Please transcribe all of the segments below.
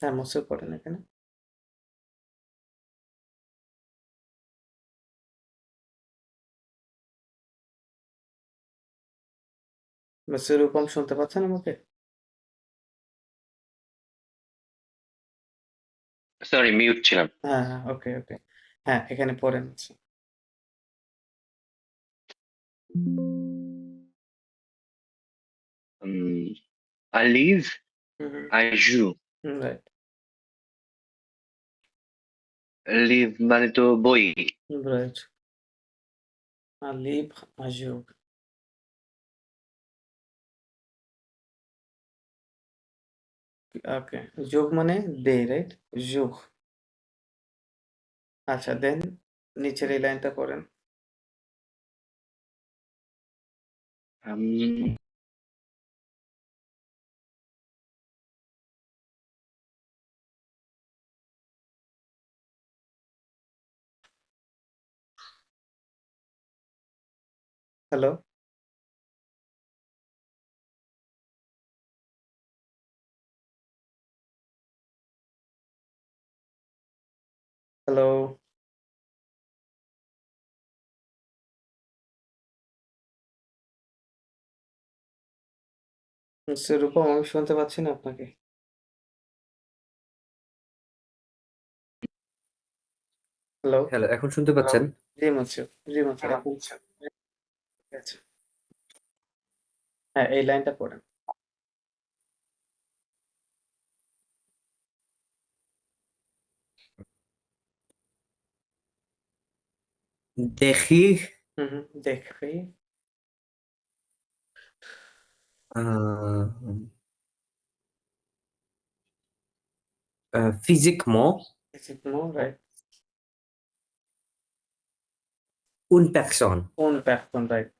হ্যাঁ, মুছে পড়েন এখানে। মিস্টার রূপম শুনতে পাচ্ছেন আমাকে? সরি, মিউট ছিলাম। হ্যাঁ, হ্যাঁ। ওকে, ওকে। হ্যাঁ, এখানে পড়েন হচ্ছে। I live, হুম, হুম। I joue. রাইট, লিভ মানে তো বই। রাইট। লিভ আজুক। ওকে। যোগ মানে দে, রাইট? যোগ। আচ্ছা, দেন নিচের এই লাইনটা পড়েন। উম, হ্যালো? হ্যালো? মিস্টার রূপম আমি শুনতে পাচ্ছি না আপনাকে। হ্যালো? হ্যালো, এখন শুনতে পাচ্ছেন? জি, মুছে। জি, মুছে। এখন ঠিক আছে। হ্যাঁ, এই লাইনটা পড়েন। দেখি হুম, হুম। দেখি। euh, physiquement Physiquement, right. une personne. Un personne, right.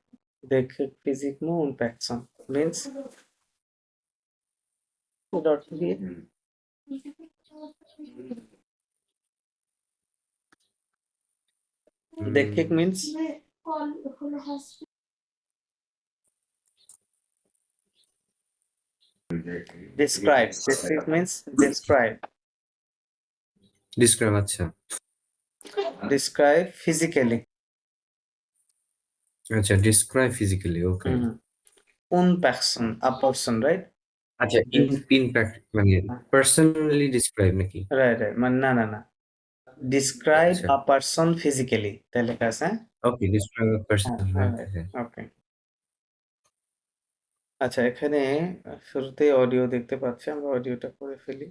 দেখে physiquement une personne means এর অর্থ কি? দেখে Hmm, means describe. Describe means describe. describe আচ্ছা। Describe physically. আচ্ছা, describe physically, okay. Hmm, hmm. Un person, a person, right? আচ্ছা, in fact মানে personally describe নাকি? Right, right. মানে না, না, না। Describe আচ্ছা, a person physically তাই লেখা আছে, হ্যাঁ? ওকে, describe a person, হ্যাঁ, ওকে, রাইট। হ্যাঁ। ওকে। আচ্ছা, এখানে শুরুতেই অডিও দেখতে পাচ্ছি। আমরা অডিওটা করে ফেলি।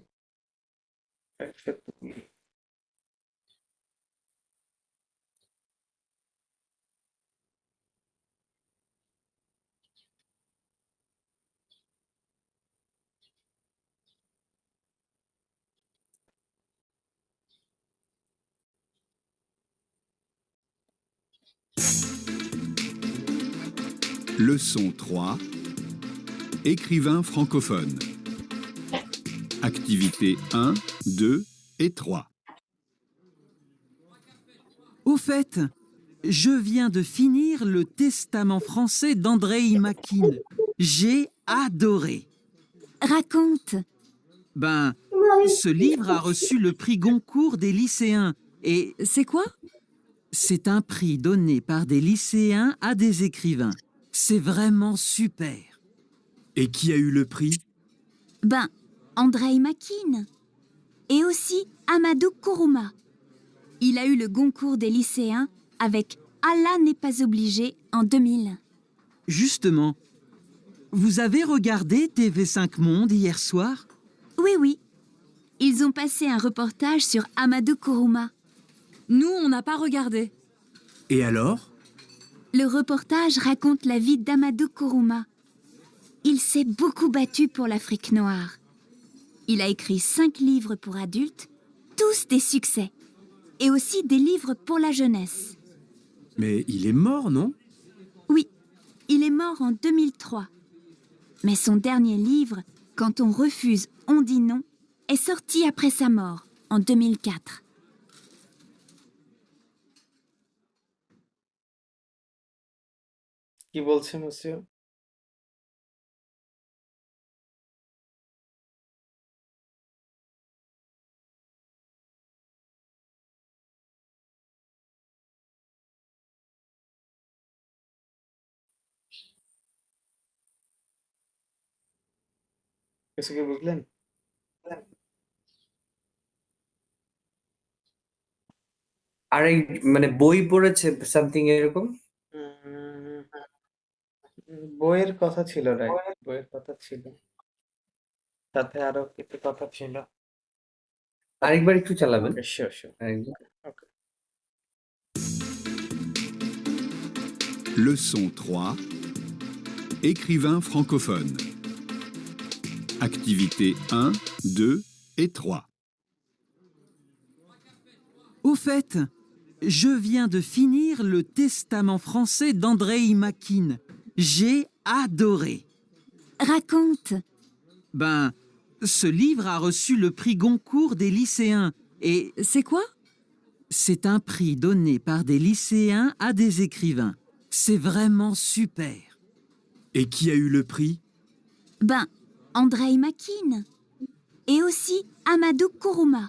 Leçon 3. Écrivain francophone. Activités 1, 2 et 3. Au fait, je viens de finir le testament français d'Andrei Makin. J'ai adoré. Raconte. Ben, ce livre a reçu le prix Goncourt des lycéens et C'est quoi? c'est un prix donné par des lycéens à des écrivains. C'est vraiment super. Et qui a eu le prix? Ben, Andrei Makin. Et aussi Amadou Kourouma. Il a eu le Goncourt des lycéens avec Allah n'est pas obligé en 2000. Justement, vous avez regardé TV5 Monde hier soir? Oui, oui. Ils ont passé un reportage sur Amadou Kourouma. Nous, on n'a pas regardé. Et alors? Le reportage raconte la vie d'Amadou Kourouma. Il s'est beaucoup battu pour l'Afrique noire. Il a écrit 5 livres pour adultes, tous des succès. Et aussi des livres pour la jeunesse. Mais il est mort, non? Oui, il est mort en 2003. Mais son dernier livre, Quand on refuse, on dit non, est sorti après sa mort, en 2004. কি বলছে মুসিও? কিছু কি বুঝলেন? আরেক মানে বই পড়েছে something এরকম? উম, বইয়ের কথা ছিল, রাইট? বইয়ের কথা ছিল, সাথে আরো কিছু কথা ছিল। আরেকবার একটু চালাবেন। ওকে, শিওর শিওর। আরেকবার। ওকে। Leçon 3. Écrivain francophone. Activités 1, 2 et 3. Au fait, je viens de finir le testament français d'Andrei Makin. J'ai adoré. Raconte. Ben, ce livre a reçu le prix Goncourt des lycéens et C'est quoi? c'est un prix donné par des lycéens à des écrivains. C'est vraiment super. Et qui a eu le prix? Ben, Andrei Makin. Et aussi Amadou Kourouma.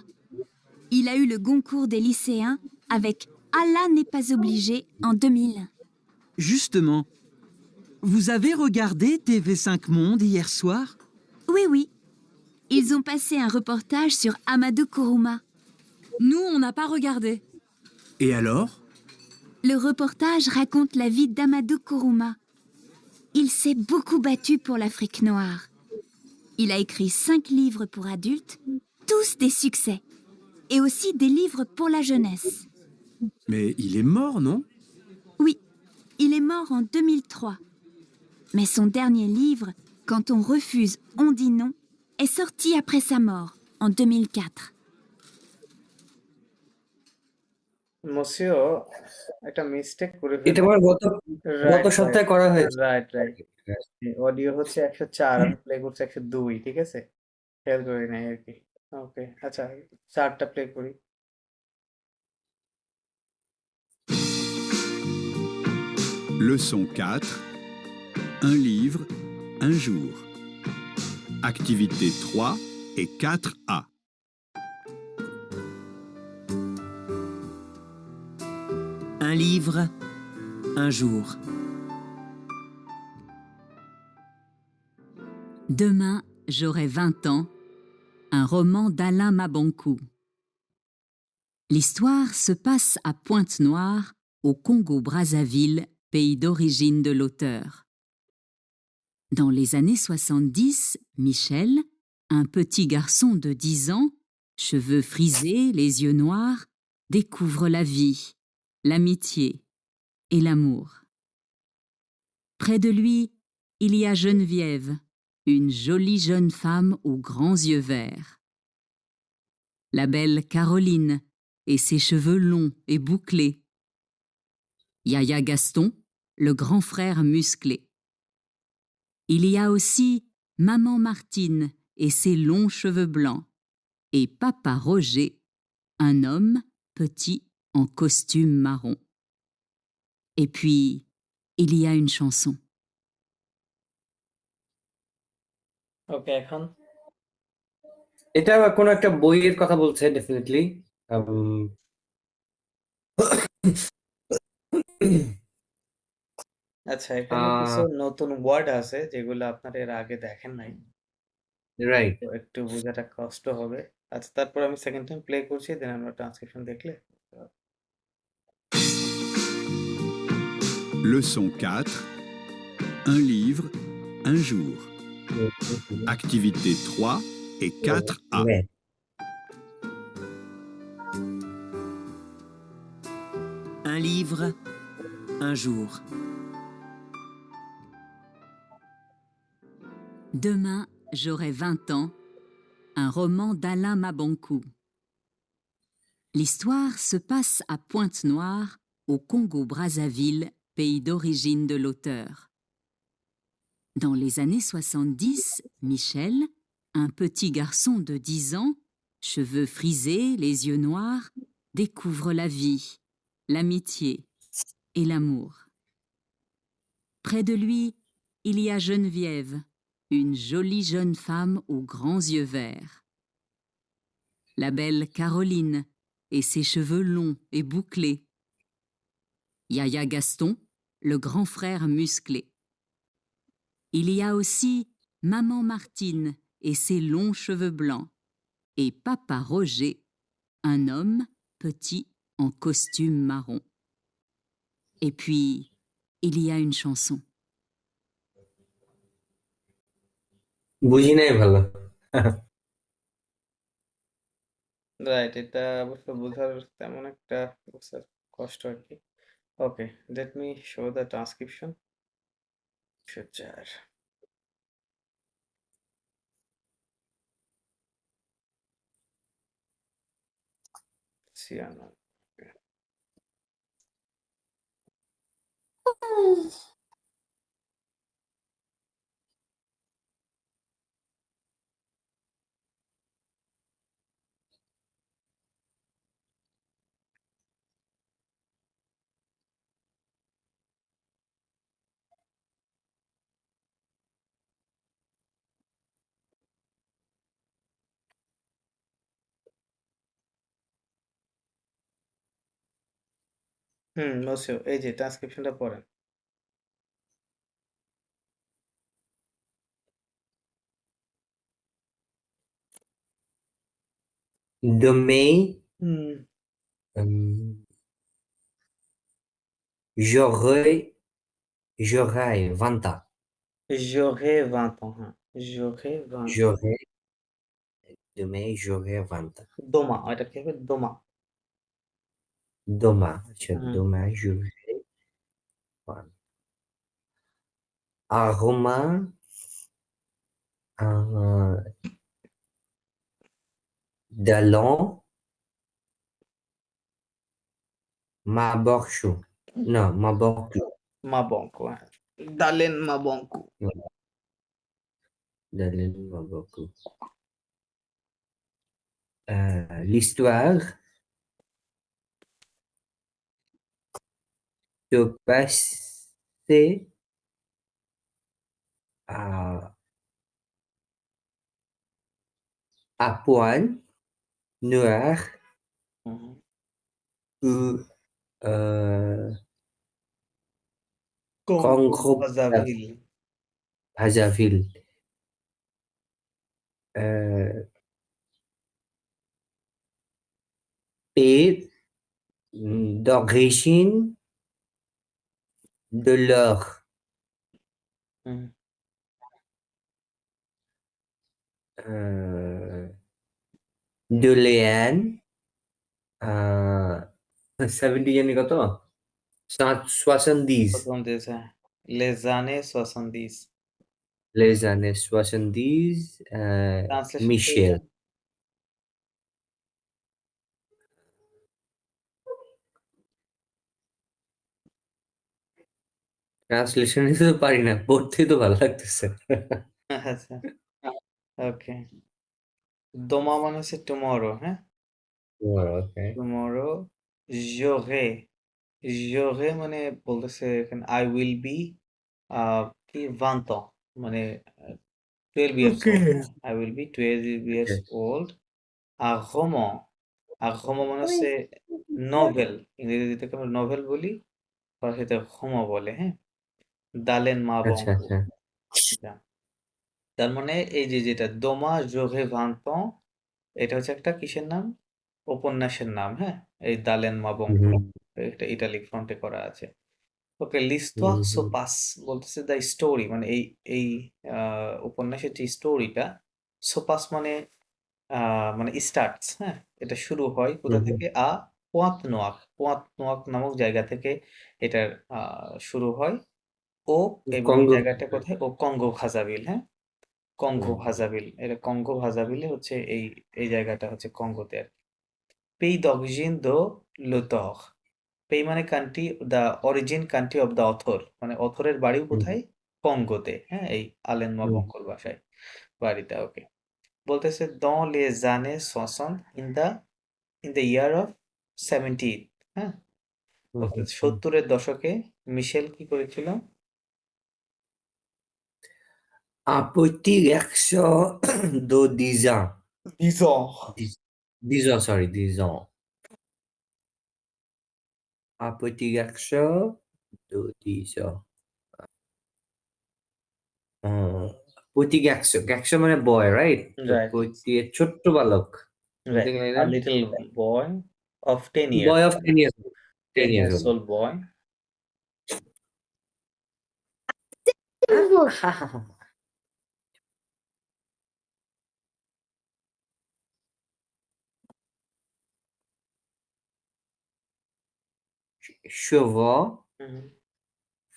Il a eu le Goncourt des lycéens avec Allah n'est pas obligé en 2000. Justement, vous avez regardé TV5 Monde hier soir? Oui, oui. Ils ont passé un reportage sur Amadou Kourouma. Nous, on n'a pas regardé. Et alors? Le reportage raconte la vie d'Amadou Kourouma. Il s'est beaucoup battu pour l'Afrique noire. Il a écrit 5 livres pour adultes, tous des succès. Et aussi des livres pour la jeunesse. Mais il est mort, non? Oui, il est mort en 2003. Mais son dernier livre, Quand on refuse, on dit non, est sorti après sa mort, en 2004. মসিও একটা mistake করে এটা ফেললেন। আমার গত right সপ্তাহে করা হয়েছে। Right right. Audio হচ্ছে 104, আমি প্লে করছি 102, ঠিক আছে? খেয়াল করি নাই আর কি। ওকে, আচ্ছা 4টা প্লে করি। Leçon 4. Un livre, un jour. Activités 3 et 4A. Un livre, un jour. Demain, j'aurai 20 ans. Un roman d'Alain Mabankou. L'histoire se passe à Pointe-Noire, au Congo-Brazzaville, pays d'origine de l'auteur. Dans les années 70, Michel, un petit garçon de 10 ans, cheveux frisés, les yeux noirs, découvre la vie, l'amitié et l'amour. Près de lui, il y a Geneviève, une jolie jeune femme aux grands yeux verts. La belle Caroline et ses cheveux longs et bouclés. Yaya Gaston, le grand frère musclé. Il y a aussi Maman Martine et ses longs cheveux blancs. Et Papa Roger, un homme petit en costume marron. Et puis, il y a une chanson. ওকে, এখন এটা কোনো একটা বইয়ের কথা বলছে definitely. আচ্ছা, এখানে কিছু নতুন ওয়ার্ড আছে যেগুলো আপনারা এর আগে দেখেন নাই, রাইট। তো একটু বোঝাটা কষ্ট হবে। আচ্ছা, তারপর আমি সেকেন্ড টাইম প্লে করছি, দেন আমরা ট্রান্সক্রিপশন দেখলে। Leçon 4. Un livre, un jour. Activités 3 et 4A. Un livre, un jour. Demain, j'aurai 20 ans. Un roman d'Alain Mabankou. L'histoire se passe à Pointe-Noire, au Congo-Brazzaville, pays d'origine de l'auteur. Dans les années 70, Michel, un petit garçon de 10 ans, cheveux frisés, les yeux noirs, découvre la vie, l'amitié et l'amour. Près de lui, il y a Geneviève, une jolie jeune femme aux grands yeux verts. La belle Caroline et ses cheveux longs et bouclés. Yaya Gaston, le grand frère musclé. Il y a aussi Maman Martine et ses longs cheveux blancs, et Papa Roger, un homme petit en costume marron. Et puis, il y a une chanson. বুঝি নাই ভালো। Right, এটা অবশ্য বোঝার তেমন একটা বুঝতে কষ্ট আর কি। Okay, let me show the transcription. সুচার সিয়ানা। অবশ্যই এই যে ট্রান্সক্রিপশনটা পড়েন। Demain, হুম j'aurai 20 ans. j'aurai 20 ans, হ্যাঁ, j'aurai 20 ans। J'aurai, demain, j'aurai 20 ans. Doma, এটা কি হবে? দোমা। Demain, হুম demain, j'aurai 20 ans. Un roman, un d'allant, ma borchou. Non, ma borchou. মাবঙ্ক, হ্যাঁ, দালেন মাবঙ্ক। D'allant, ma borchou. L'histoire se passait à, à Pointe-Noire হুম où Congo Congo ব্রাজাভিল। Brazzaville. Euh, et d'origine de l'or. হুম De Léane, 70 জানি কত? 70, প্রথম দিয়েছে, হ্যাঁ, les années 70। les années 70, translation Michel. করেছেন? Translation নিতে তো পারি না, পড়তে তো ভালো লাগতেছে। আচ্ছা, ওকে। দোমা মানে হচ্ছে টুমরো, হ্যাঁ, ওকে। টুমরো। j'aurai, j'aurai মানে বলতেছে এখানে আই উইল বি কি 20 ans, মানে 12 years ওকে। old, হ্যাঁ, I will be 12 years old। আর roman, আর roman মানে হচ্ছে নোভেল, ইংরেজিতে আমরা নোভেল বলি, ফরাসিতে হোমো বলে, হ্যাঁ, দালেন মা আচ্ছা বঙ্ক। আচ্ছা। তার মানে এই যে যেটা দোমা জোহে ভান্তো, এটা হচ্ছে একটা কিসের নাম? উপন্যাসের নাম, হ্যাঁ, এই দালেন মা বঙ্ক, হুম, এটা ইটালিক ফন্টে করা আছে। ওকে, লিস্টোয়া হুম, হুম, সোপাস বলতেছে দ্য স্টোরি, মানে এই এই উপন্যাসের যে স্টোরিটা, সোপাস মানে মানে স্টার্টস, হ্যাঁ, এটা শুরু হয় কোথা হুম, থেকে? পোয়াত নোয়াক নামক জায়গা থেকে এটার শুরু হয়। ও, এবং এই কঙ্গো। জায়গাটা কোথায়? ও কঙ্গো ভাজাবিল, হ্যাঁ, কঙ্গো হুম, ভাজাবিল, এটা কঙ্গো ভাজাবিলে হচ্ছে এই এই জায়গাটা হচ্ছে কঙ্গোতে আর কি। পেই d'origine de l'auteur, পেই মানে country, the origin country of the author, মানে অথরের বাড়িও হুম, কোথায়? কঙ্গোতে, হ্যাঁ, এই আলেন হুম, মাবঙ্কর বাসায়, বাড়িটা। ওকে, বলতেছে dans les années 60, in the year of 70, হ্যাঁ, হুম, বলতেছে হুম। 70-এর দশকে মিশেল কি করেছিল? Un petit garçon de 10 ans. 10 ans। 10 ans, sorry, 10 ans. Un petit garçon de 10 ans. পতি গ্যাকসো মানে বয়, রাইট? Right. পতি ছোট্ট বালক, something Right. like A that. little boy of 10 years. Boy of 10 years old. 10 10 years years old. old boy. Chevaux Mhm.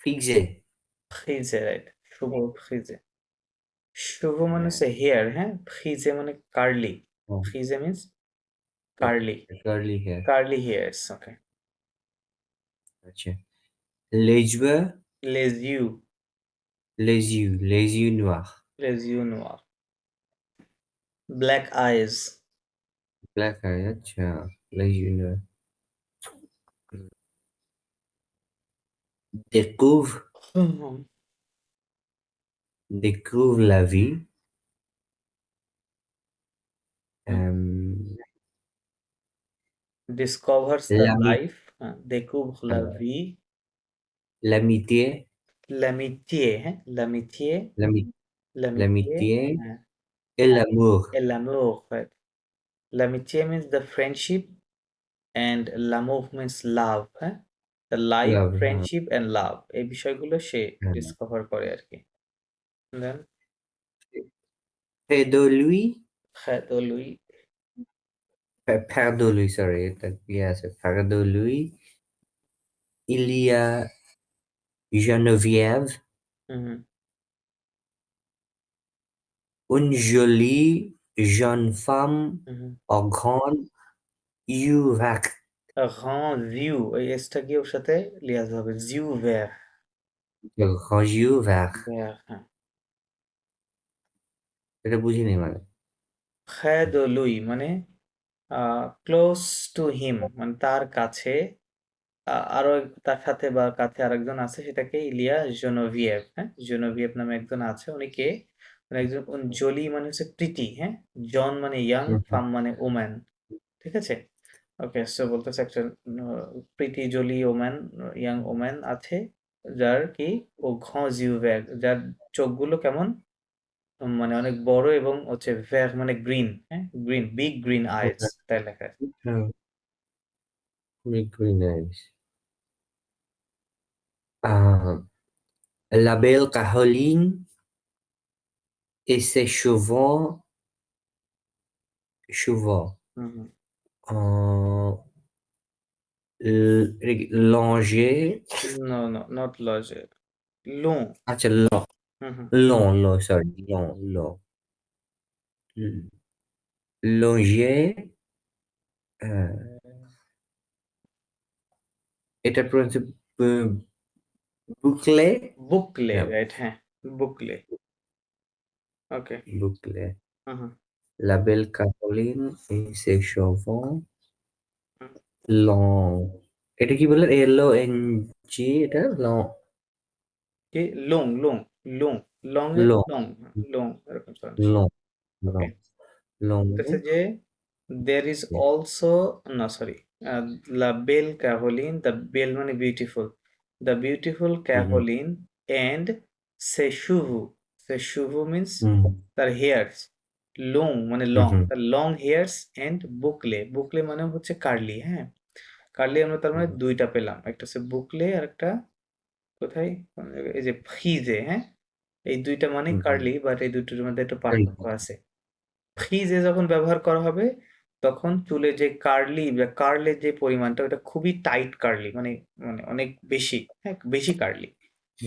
frisé. Frisé, right. শুভ ফ্রিজে। শুভ মানে হচ্ছে hair, হ্যাঁ? ফ্রিজে মানে কার্লি। Oh, ফ্রিজে means curly. curly hair. Curly hairs, okay. আচ্ছা। Les yeux, Les yeux, les yeux noirs. les yeux noirs. Black eyes. Black eye, আচ্ছা। Les yeux noirs. Découvre, Mhm. découvre la vie. Euh, Discovers the l'ami- life. Découvre la vie. l'amitié, L'amitié, হ্যাঁ? L'amitié, l'ami- l'amitié, l'amitié হ্যাঁ। et l'amour. Et l'amour, right. L'amitié means the friendship and l'amour means love, হ্যাঁ? The life, Love, friendship and love. এই বিষয়গুলো সে হ্যাঁ। Discover করে আরকি। Then, Près de lui, près de lui. près de lui, sorry, এটা কি আছে? Près de lui, il y a Geneviève, Mhm. une jolie jeune femme Mhm. au grand yeux verts. Grand view, ওই এসটা কি ওর সাথে liaison হবে? Yeux vert. Grand yeux verts. Vert, হ্যাঁ। এটা বুঝিনি মানে। Près de lui মানে ক্লোজ টু হিম মানে তার কাছে আরো তার সাথে বা কাছে আরেকজন আছে সেটাকে ইলিয়া জেনোভিয়েভ, হ্যাঁ? জেনোভিয়েভ নামে একজন আছে। উনি কে? উনি একজন জোলি মানে হচ্ছে প্রিটি, হ্যাঁ? জন মানে ইয়াং, হুম, ফাম মানে ওম্যান। ঠিক আছে? ওকে, সো বলতেছে একটা প্রিটি জোলি ওম্যান, ইয়াং ওম্যান আছে যার কি ও ঘ জিউ ভ্যাগ, যার চোখগুলো কেমন মানে অনেক বড় এবং হচ্ছে ভ্যাগ মানে গ্রিন, হ্যাঁ? গ্রিন, বিগ গ্রিন আইজ, okay. তাই লেখা আছে। Big green eyes. La belle Caroline et ses chevaux hmm, hmm. longeait, No, no, not লজে। লুঁ। আচ্ছা হুম, হুম। long, sorry, long. Longeait, এটা প্রণাম বুকলে, বুকলে, হ্যাঁ, রাইট, হ্যাঁ, বুকলে। ওকে। বুকলে। হুম, হুম, La belle Caroline et ses chevaux হুম। long. এটা কি বললেন? LONG, এটা long. কি? লুং, লুং, লুং। লং এর Long, লং, লুং এরকম pronunciation। long, ওকে। long, long. বলতেছে যে there is also না sorry La Belle Caroline, the belle মানে beautiful. The beautiful Caroline and ses cheveux means তার হেয়ারস। লং মানে লং, তার লং হেয়ারস এন্ড বুকলে। বুকলে মানে হচ্ছে কার্লি, হ্যাঁ? কার্লি আমরা তার মানে ২ টা পেলাম। একটা হচ্ছে বুকলে আরেকটা কোথায়? কোন জায়গায়? এই যে ফ্রিজে, হ্যাঁ? এই ২ টা মানেই কার্লি, বাট এই দুটোর মধ্যে একটু পার্থক্য আছে। ফ্রিজে যখন ব্যবহার করা হবে তখন চুলে যে কার্লি বা কার্লের যে পরিমাণটা ওটা খুবই টাইট কার্লি, মানে মানে অনেক বেশি, হ্যাঁ? বেশি কার্লি।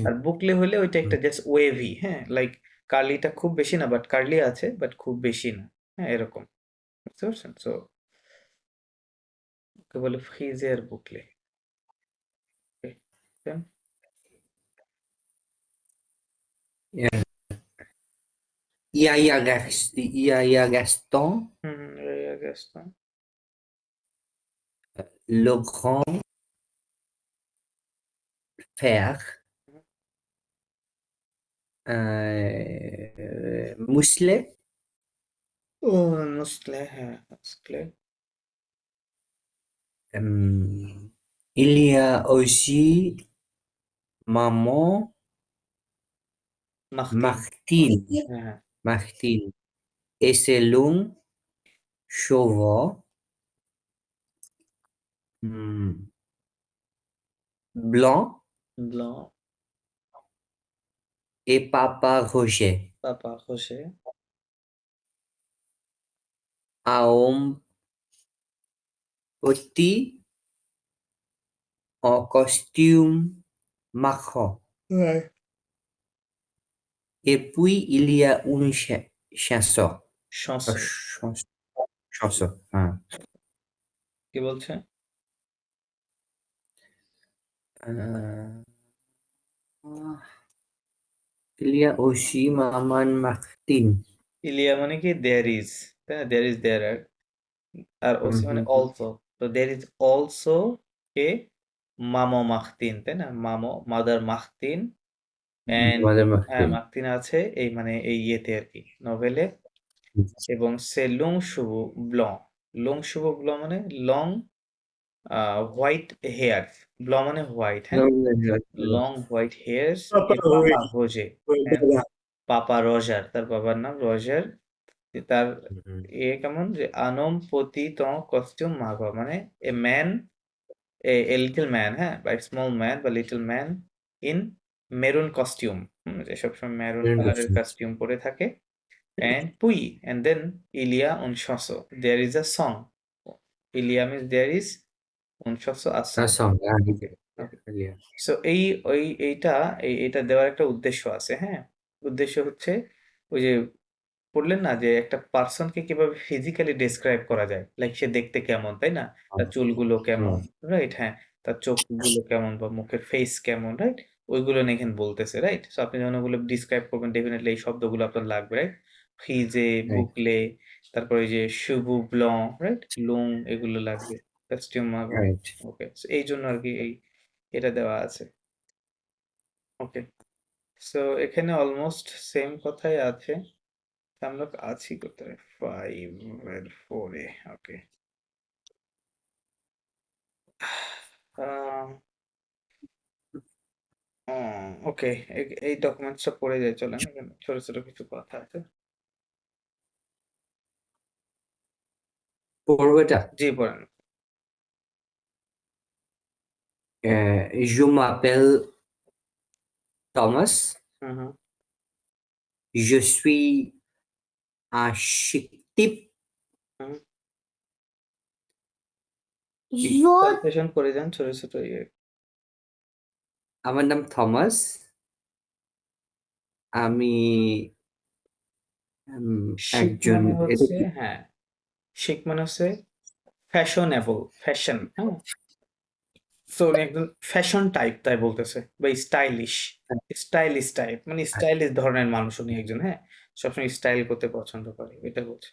আর বুকলে হলে ওইটা একটা জাস্ট ওয়েভি, হ্যাঁ? লাইক কার্লিটা খুব বেশি না, বাট কার্লি আছে, বাট খুব বেশি না। হ্যাঁ, এরকম। বুঝতে পারছেন? সো ওকে বলে ফ্রিজে আর বুকলে। ওকে, দেন Yaya Gaston, হুম, হুম, I guess না। le grand frère, Mousselet, ও মুসলে, হ্যাঁ, মুসলে। il y a aussi maman মাখতিন। Martin. হ্যাঁ, হ্যাঁ। Martin. Et c'est long, cheveux, blanc ব্লঁ, et papa Roger. Papa খোসে, Un homme petit en costume marron. Et puis il y a une chanson. শস্য। Chanson. Hein. কি বলছে? Euh, il y a aussi Maman Martin. ইলিয়া মানে কি there is, তাই না? There is there are ওসি মানে Mhm. অলসো। তো দেয়ার ইজ অলসো কে মামো মাখতিন, তাই না? মামো মাদার মাখতিন অ্যান্ড Maman হ্যাঁ, Martin. মাখতিন আছে এই মানে এই ইয়েতে আরকি নভেলে। এবং সে লং শুভু ব্লঁ। লং শুভু ব্লঁ মানে লং হোয়াইট হেয়ার। ব্লঁ মানে হোয়াইট, হ্যাঁ? লং হোয়াইট হেয়ারস এ পাপা ভোজে অ্যান্ড পাপা রজার, তার বাবার নাম রজার। তার Mhm. কেমন যে আনম পতিত কস্টিউম মাগো মানে a man, a little man, হ্যাঁ? বা স্মল ম্যান বা little man in maroon costume. যে সবসময় মেরুন কালারের কস্টিউম পরে থাকে। And puis, and then il y a une chanson. There is a song. Il y a means there is une chanson, a Un song. song. Ah, Okay, okay. il y a. So এইটা দেওয়ার একটা উদ্দেশ্য আছে, হ্যাঁ? উদ্দেশ্য হচ্ছে ওই যে বললেন না যে একটা পার্সনকে কিভাবে ফিজিক্যালি ডেসক্রাইব করা যায়। লাইক সে দেখতে কেমন, তাই না? তার চুলগুলো কেমন, হুম, রাইট? হ্যাঁ। তার চোখগুলো কেমন বা মুখের ফেস কেমন, রাইট? ওইগুলো নিয়ে এখানে বলতেছে, রাইট? সো আপনি যখন ওগুলো ডিসক্রাইব করবেন ডেফিনিটলি এই শব্দগুলো আপনার লাগবে, রাইট? ফিজে, right, বুকলে, তারপরে ওই যে শুভু, ব্লঁ, রাইট? লুং এগুলো লাগবে। কস্টিউম মাগো। right. ওকে। সো এইজন্য আরকি এটা দেওয়া আছে। ওকে। সো এখানে অলমোস্ট সেম কথাই আছে। আমরা আছি কোথায়? 5 এর 4 এ। ওকে। আ ও ওকে। এই ডকুমেন্টসটা পড়ে যাই চলেন। এখানে ছোট, ছোট কিছু কথা আছে। পড়বোটা? জি, পড়েন। Je m'appelle Thomas. হুম, হুম। Je suis un chic type. হুম। Je- সালটেশন করে যান ছোট, ছোট ইয়ে। আমার নাম থমাস। আমি শিক একজন, মানে এটা হচ্ছে কি? হ্যাঁ, শিক মানে হচ্ছে ফ্যাশনেবল, ফ্যাশন, হ্যাঁ? সো উনি একজন ফ্যাশন টাইপ তাই বলতেছে বা স্টাইলিশ, স্টাইলিশ টাইপ মানে স্টাইলিশ ধরনের মানুষ উনি একজন, হ্যাঁ? সবসময় স্টাইল করতে পছন্দ করে। এটা বলছে।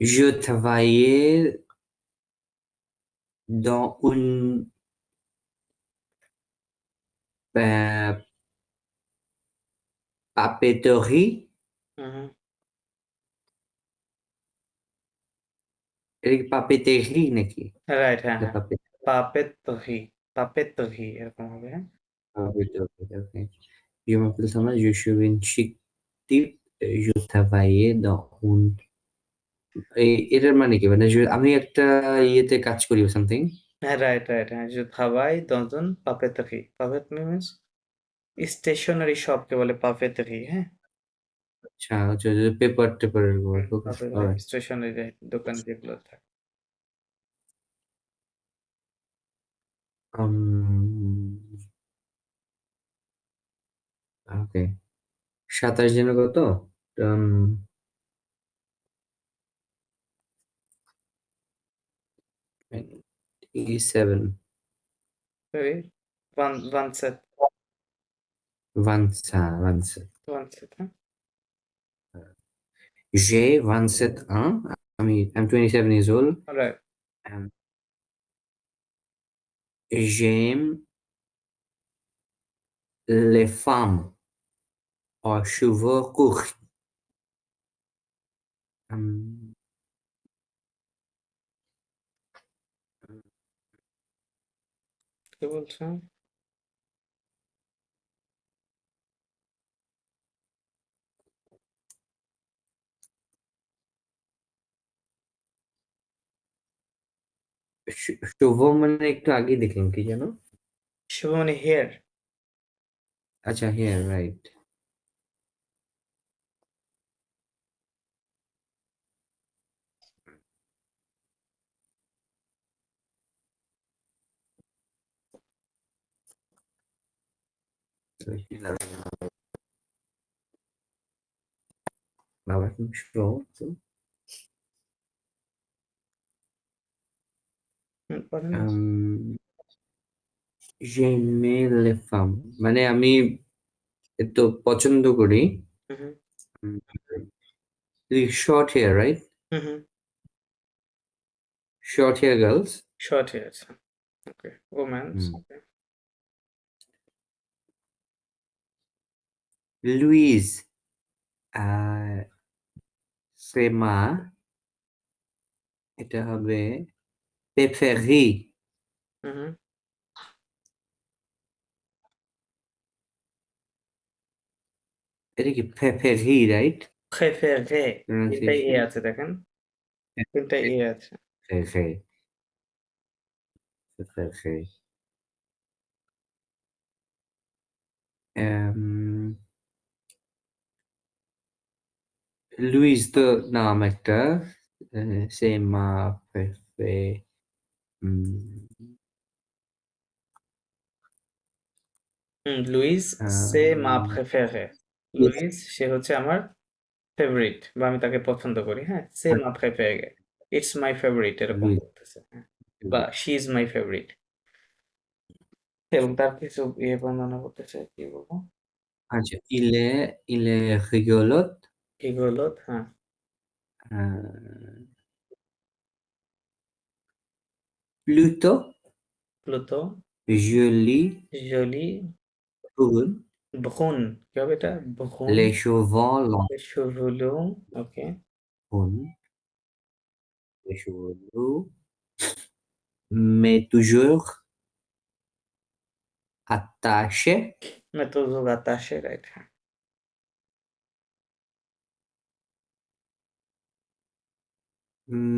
Je travaillais dans une euh, papeterie. হুম, হুম। এটা কি papeterie নাকি? রাইট, হ্যাঁ, না হ্যাঁ। পাপেতহি, পাপেতহি এরকম হবে, হ্যাঁ? papeterie, ok. Je m'appelle Thomas, je suis un chic type. Je travaillais dans une এটার মানে কি? মানে আমি একটা ইয়েতে কাজ করি সামথিং। হ্যাঁ, রাইট, রাইট, হ্যাঁ। যে ধাবায় ১০ জন পাপেতহি। পাপেতহি মিনস স্টেশনারি শপকে বলে পাপেতহি, হ্যাঁ? আচ্ছা, হচ্ছে যে পেপার টেপারের ওয়ার্ক। ওকে, পাপে মানে অলরাইট। স্টেশনারি দোকান যেগুলো থাকে। ওকে, 27 জনের কত? um, 87. সরি, ওয়ানসেট, Vansa. ওয়ানসেট, হ্যাঁ? J'ai 27 ans. I'm 27 years old. Right. Um, J'aime les femmes aux cheveux courts. Um, কি বলছে? শুভ মানে একটু আগেই দেখলাম কি যেন। শুভ মানে হেয়ার। আচ্ছা, হ্যাঁ, রাইট। বাবা তুমি স্লো তো। পড়েন না। j'aimais les femmes মানে আমি একটু পছন্দ করি hmm short hair, right? Hmm hmm short hair girls. Short hair আছে। Okay, woman's. ওকে। লুইস আহ সেমা, এটা হবে প্রেফেরি। হুম এটা কি প্রেফেরি, রাইট? প্রেফেরে, তিনটাই এ প্রনাউন্সিয়েশন আছে দেখেন, তিনটাই এ আছে। প্রেফেরি, প্রেফেরি। লুইস তো নাম একটা, সেমা প্রেফে লুইস সে মা প্রেফেরে। লুইস সে হচ্ছে আমার ফেভারিট, বা আমি তাকে পছন্দ করি। হ্যাঁ, সে মা প্রেফেরে, ইটস মাই ফেভারিট, এরকম লুইস। বলতেছে। হ্যাঁ, বা শি ইজ মাই ফেভারিট। এবং তার কিছু ইয়ে বর্ণনা করতেছে, কি বলবো, আচ্ছা, ইলে রিগোলোত, এগুলো। হ্যাঁ, প্লুতো প্লুতো, জলি, জলি, brune, ব্রুন, কি হবে এটা, ব্রুন, les cheveux longs, শুভলুং। ওকে, brunes, les cheveux roux, mais toujours attachés, মেথোজো বাতাসে, রাইট। হ্যাঁ,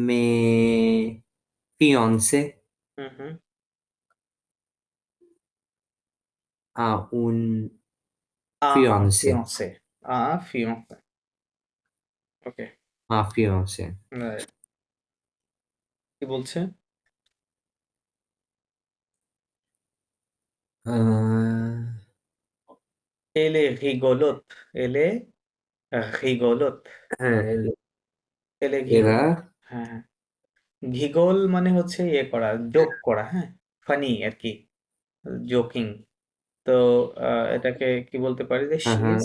mes fiancés হুম à un আ fiancé, ফিয়ন্সে, আ ফিয়ন্সে। ওকে, à fiancé. রাইট। কি বলছে? Euh, এলে রিগোলোত, এলে রিগোলোত, হ্যাঁ, এলে এরা ঘিগোল। হ্যাঁ হ্যাঁ, ঘিগোল মানে হচ্ছে ইয়ে করা, জোক করা। হ্যাঁ, ফানি আর কি, জোকিং। তো এটাকে কি বলতে পারি, যে হ্যাঁ শি হ্যাঁ ইজ,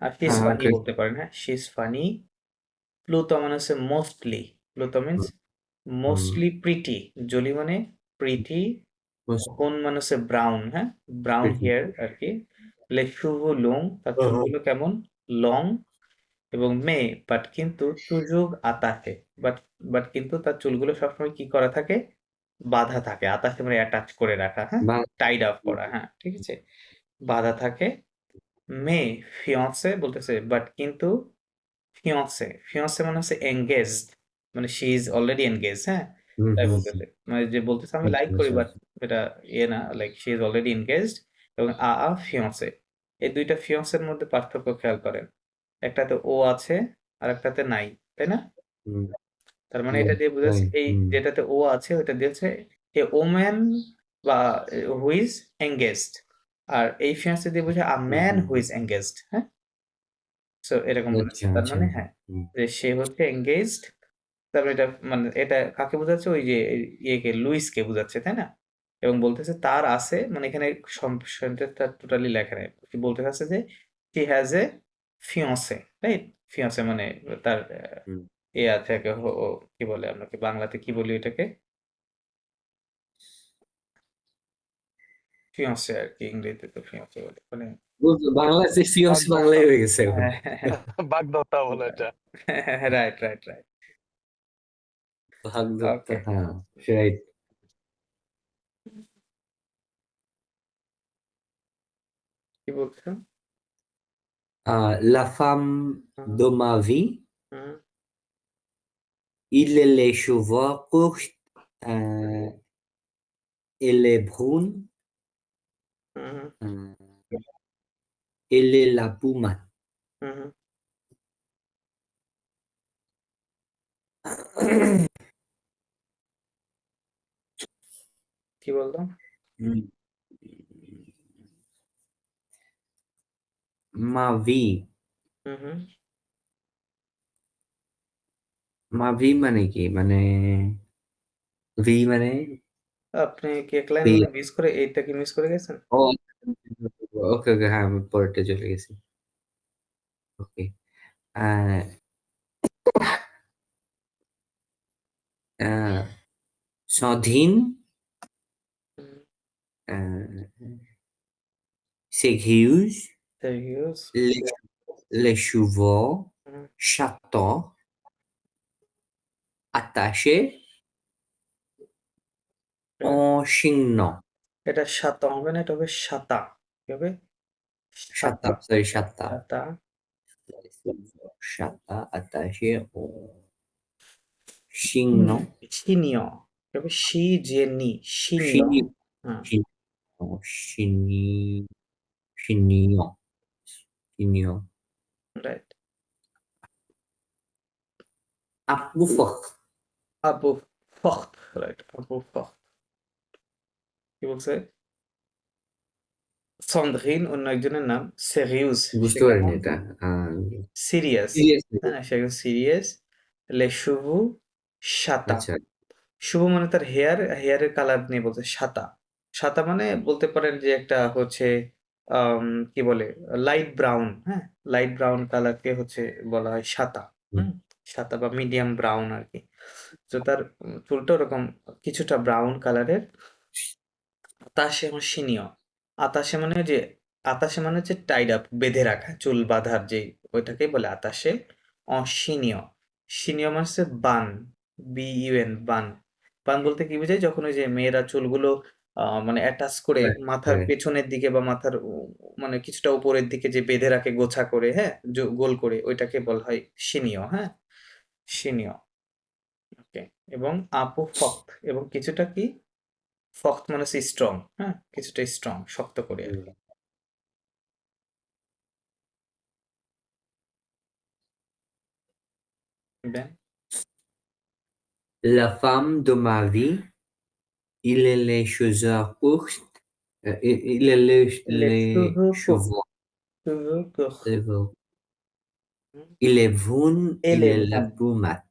শি ইজ হ্যাঁ ফানি ওকে। বলতে পারেন। হ্যাঁ, শি ইজ ফানি। প্লুতো মানে হচ্ছে মোস্টলি, প্লুতো মিন্স মোস্টলি প্রিটি। জলি মানে প্রিটি। কোন মানে হচ্ছে ব্রাউন। হ্যাঁ, ব্রাউন হেয়ার আর কি। শুভ লং, তার চুলগুলো কেমন, লং। এবং মেয়ে, বাট কিন্তু সুযোগ আতাকে, বাট বাট কিন্তু তার চুলগুলো সবসময় কি করা থাকে, বাঁধা থাকে। আতাকে মানে অ্যাটাচ করে রাখা। হ্যাঁ, বা টাইড আপ করা। হ্যাঁ, ঠিক আছে, বাঁধা থাকে। মেয়ে ফিয়ন্সে বলতেছে, বাট কিন্তু ফিয়ন্সে, ফিয়ন্সে মানে হচ্ছে এঙ্গেজড, মানে শি ইজ অলরেডি এনগেজ। হ্যাঁ, হুম তাই হুম হুম, বলতেছে, মানে যে বলতেছে আমি আচ্ছা লাইক করি, আচ্ছা বাট আচ্ছা। এটা ইয়ে না, like she is already engaged. এবং ফিয়ন্সে, এই দুইটা ফিয়ন্সের মধ্যে পার্থক্য খেয়াল করেন। একটাতে ও আছে আর একটাতে নাই, তাই না? হুম, তার মানে এটা দিয়ে তাই, বুঝাচ্ছে, এই যেটাতে ও আছে ওটা দিয়েছে এ ওম্যান, বা হু ইজ এঙ্গেজড। আর এই ফিয়ান্সে দিয়ে বোঝায় a man who hmm. Is engaged. হ্যাঁ, সো এরকম বলেছে। আচ্ছা তার আচ্ছা, মানে হ্যাঁ, হুম, যে সে হচ্ছে এঙ্গেজড। তারপরে এটা মানে এটা কাকে বোঝাচ্ছে, ওই যে ইয়েকে, লুইসকে বোঝাচ্ছে, তাই না? এবং বলতেছে তার আছে, মানে এখানে সেন্টেন্সটা টোটালি লেখা নেই, কি বলতে চাচ্ছে যে হি হ্যাজ এ ফিয়ন্সে, রাইট? ফিয়ন্সে মানে তার হুম। এ আছে, কি বলে, আপনাকে বাংলাতে কি বলি এটাকে, ফিয়ন্সে আর কি, ইংরেজিতে ফিয়ন্সে বলে, মানে বাংলাদেশে ফিয়ন্স বাংলায় বাগদত্তা। হয়ে গেছে এখন। বাগদত্তা বলে এটা। Right right right. ভাগদত্তা, ওকে, হ্যাঁ, রাইট। কি বলছো? La femme hmm de ma vie, hmm il a les cheveux courts Euh, elle est brune. Hmm, Euh, elle est la peau mat. হুম, কি বলতো? Hmm. Ma vie. হুম, হুম। Ma vie মানে কি? মানে V মানে আপনি কি এক লাইন ভি। মানে মিস করে এইটা কি মিস করে গেছেন? ও ওকে, ওকে, হ্যাঁ, আমি পরেরটা চলে গেছি। ওকে। আহ, আহ, স্বাধীন, হুম, sérieuse, serious. les, les chevaux, হুম, chaton, attaché, হুম। enchaînant. এটা সাতা হবে না, এটা হবে সাতা। কি হবে? সাতা, Chata, sorry, chata. সাতা। Chata, attaché, হুম, enchaînant, সিনিয়। কি হবে? সি যে নি, সিনিয়। chignon, হ্যাঁ, chignon, chignon, chignon. Right. Apoufoc. আবু ফখত, রাইট, আবু ফখত। কি বলছে? সন্দ্রিন অন্য একজনের নাম সেরিউস, সে বুঝতে পারিনি কেমন? এটা। Serious, seriously. তাই না? সে একজন সিরিয়াস। লেশুভু সাতা। আচ্ছা। শুভ মানে তার হেয়ারের কালার নিয়ে বলছে সাদা। সাদা মানে বলতে পারেন যে একটা হচ্ছে আম কি বলে? লাইট ব্রাউন, হ্যাঁ? লাইট ব্রাউন কালারকে হচ্ছে বলা হয় সাদা। হুম, হুম? সাদা বা মিডিয়াম ব্রাউন আরকি। তো তার চুলটা ওরকম কিছুটা ব্রাউন কালারের। আতাশে আমার সিনিয়। আতাশে মানে ওই যে আতাশে মানে হচ্ছে টাইড আপ, বেঁধে রাখা, চুল বাঁধার যেই ওইটাকেই বলে আতাশে। অশিনীয়। সিনিয় মানে হচ্ছে বান, বিইউএন বান। বান বলতে কি বোঝায়? যখন ওই যে মেয়েরা চুলগুলো মানে অ্যাটাচ করে রাইট, মাথার রাইট। পেছনের দিকে বা মাথার মানে কিছুটা উপরের দিকে যে বেঁধে রাখে গোছা করে, হ্যাঁ? গোল করে ওইটাকে বলা হয় সিনিয়, হ্যাঁ? সিনিয়। ওকে। এবং আপু ফক্ত এবং কিছুটা কি? শক্ত মানে হচ্ছে স্ট্রং, হ্যাঁ? কিছুটা স্ট্রং, শক্ত করে হুম। আরকি। দেন La femme de ma vie, il est les chaussures courtes, il est les লেসুরুকুহ, chevaux, সুরুকুহ, chevaux. হুম, Il est brun, il est la এলেভুন, peau mat.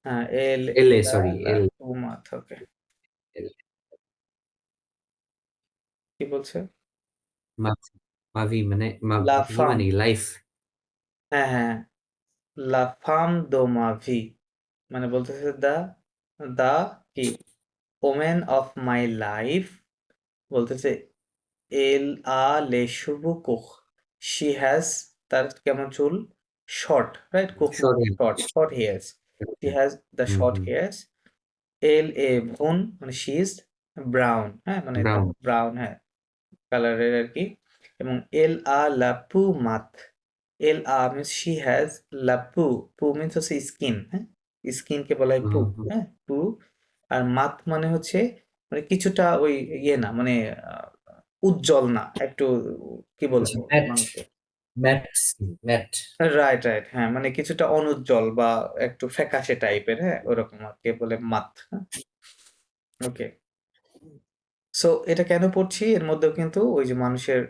হ্যাঁ, Elle est, লা sorry, লা উমাথ, ওকে। elle, কি বলছে? ma, ma vie মানে লা কি ফাম, মানে life. হ্যাঁ, হ্যাঁ, লা ফাম দো মা ভি মানে বলতেছে দা কি? ওমেন অফ মাই লাইফ বলতেছে এল আ লেশুবুকুহ। শি হ্যাজ তার কেমন চুল? Short, right? কুহ মানে Sorry. Short, short hairs. She has the hmm, short hmm. Hairs. এল এ ভুন মানে শি ইজ ব্রাউন, হ্যাঁ? মানে তার ব্রাউন। ব্রাউন, হ্যাঁ, কালারের আরকি। এবং এল আ লাপু মাত। এল আ মিনস শি হ্যাজ লাপু, পু মিনস হচ্ছে স্কিন, হ্যাঁ? স্কিনকে বলা হয় পু, হুম, হুম। হ্যাঁ? পু। আর মাত মানে হচ্ছে মানে কিছুটা ওই ইয়ে না মানে আ উজ্জ্বল না। একটু কি আচ্ছা, বলবো? ম্যাট, মানে matte skin, matte. Right, right. হ্যাঁ, মানে কিছুটা অনুজ্জ্বল বা একটু ফ্যাকাশে টাইপের, হ্যাঁ? ওরকম আরকি বলে মাত, হ্যাঁ? ওকে। সো এটা কেন পড়ছি? এর মধ্যেও কিন্তু ওই যে মানুষের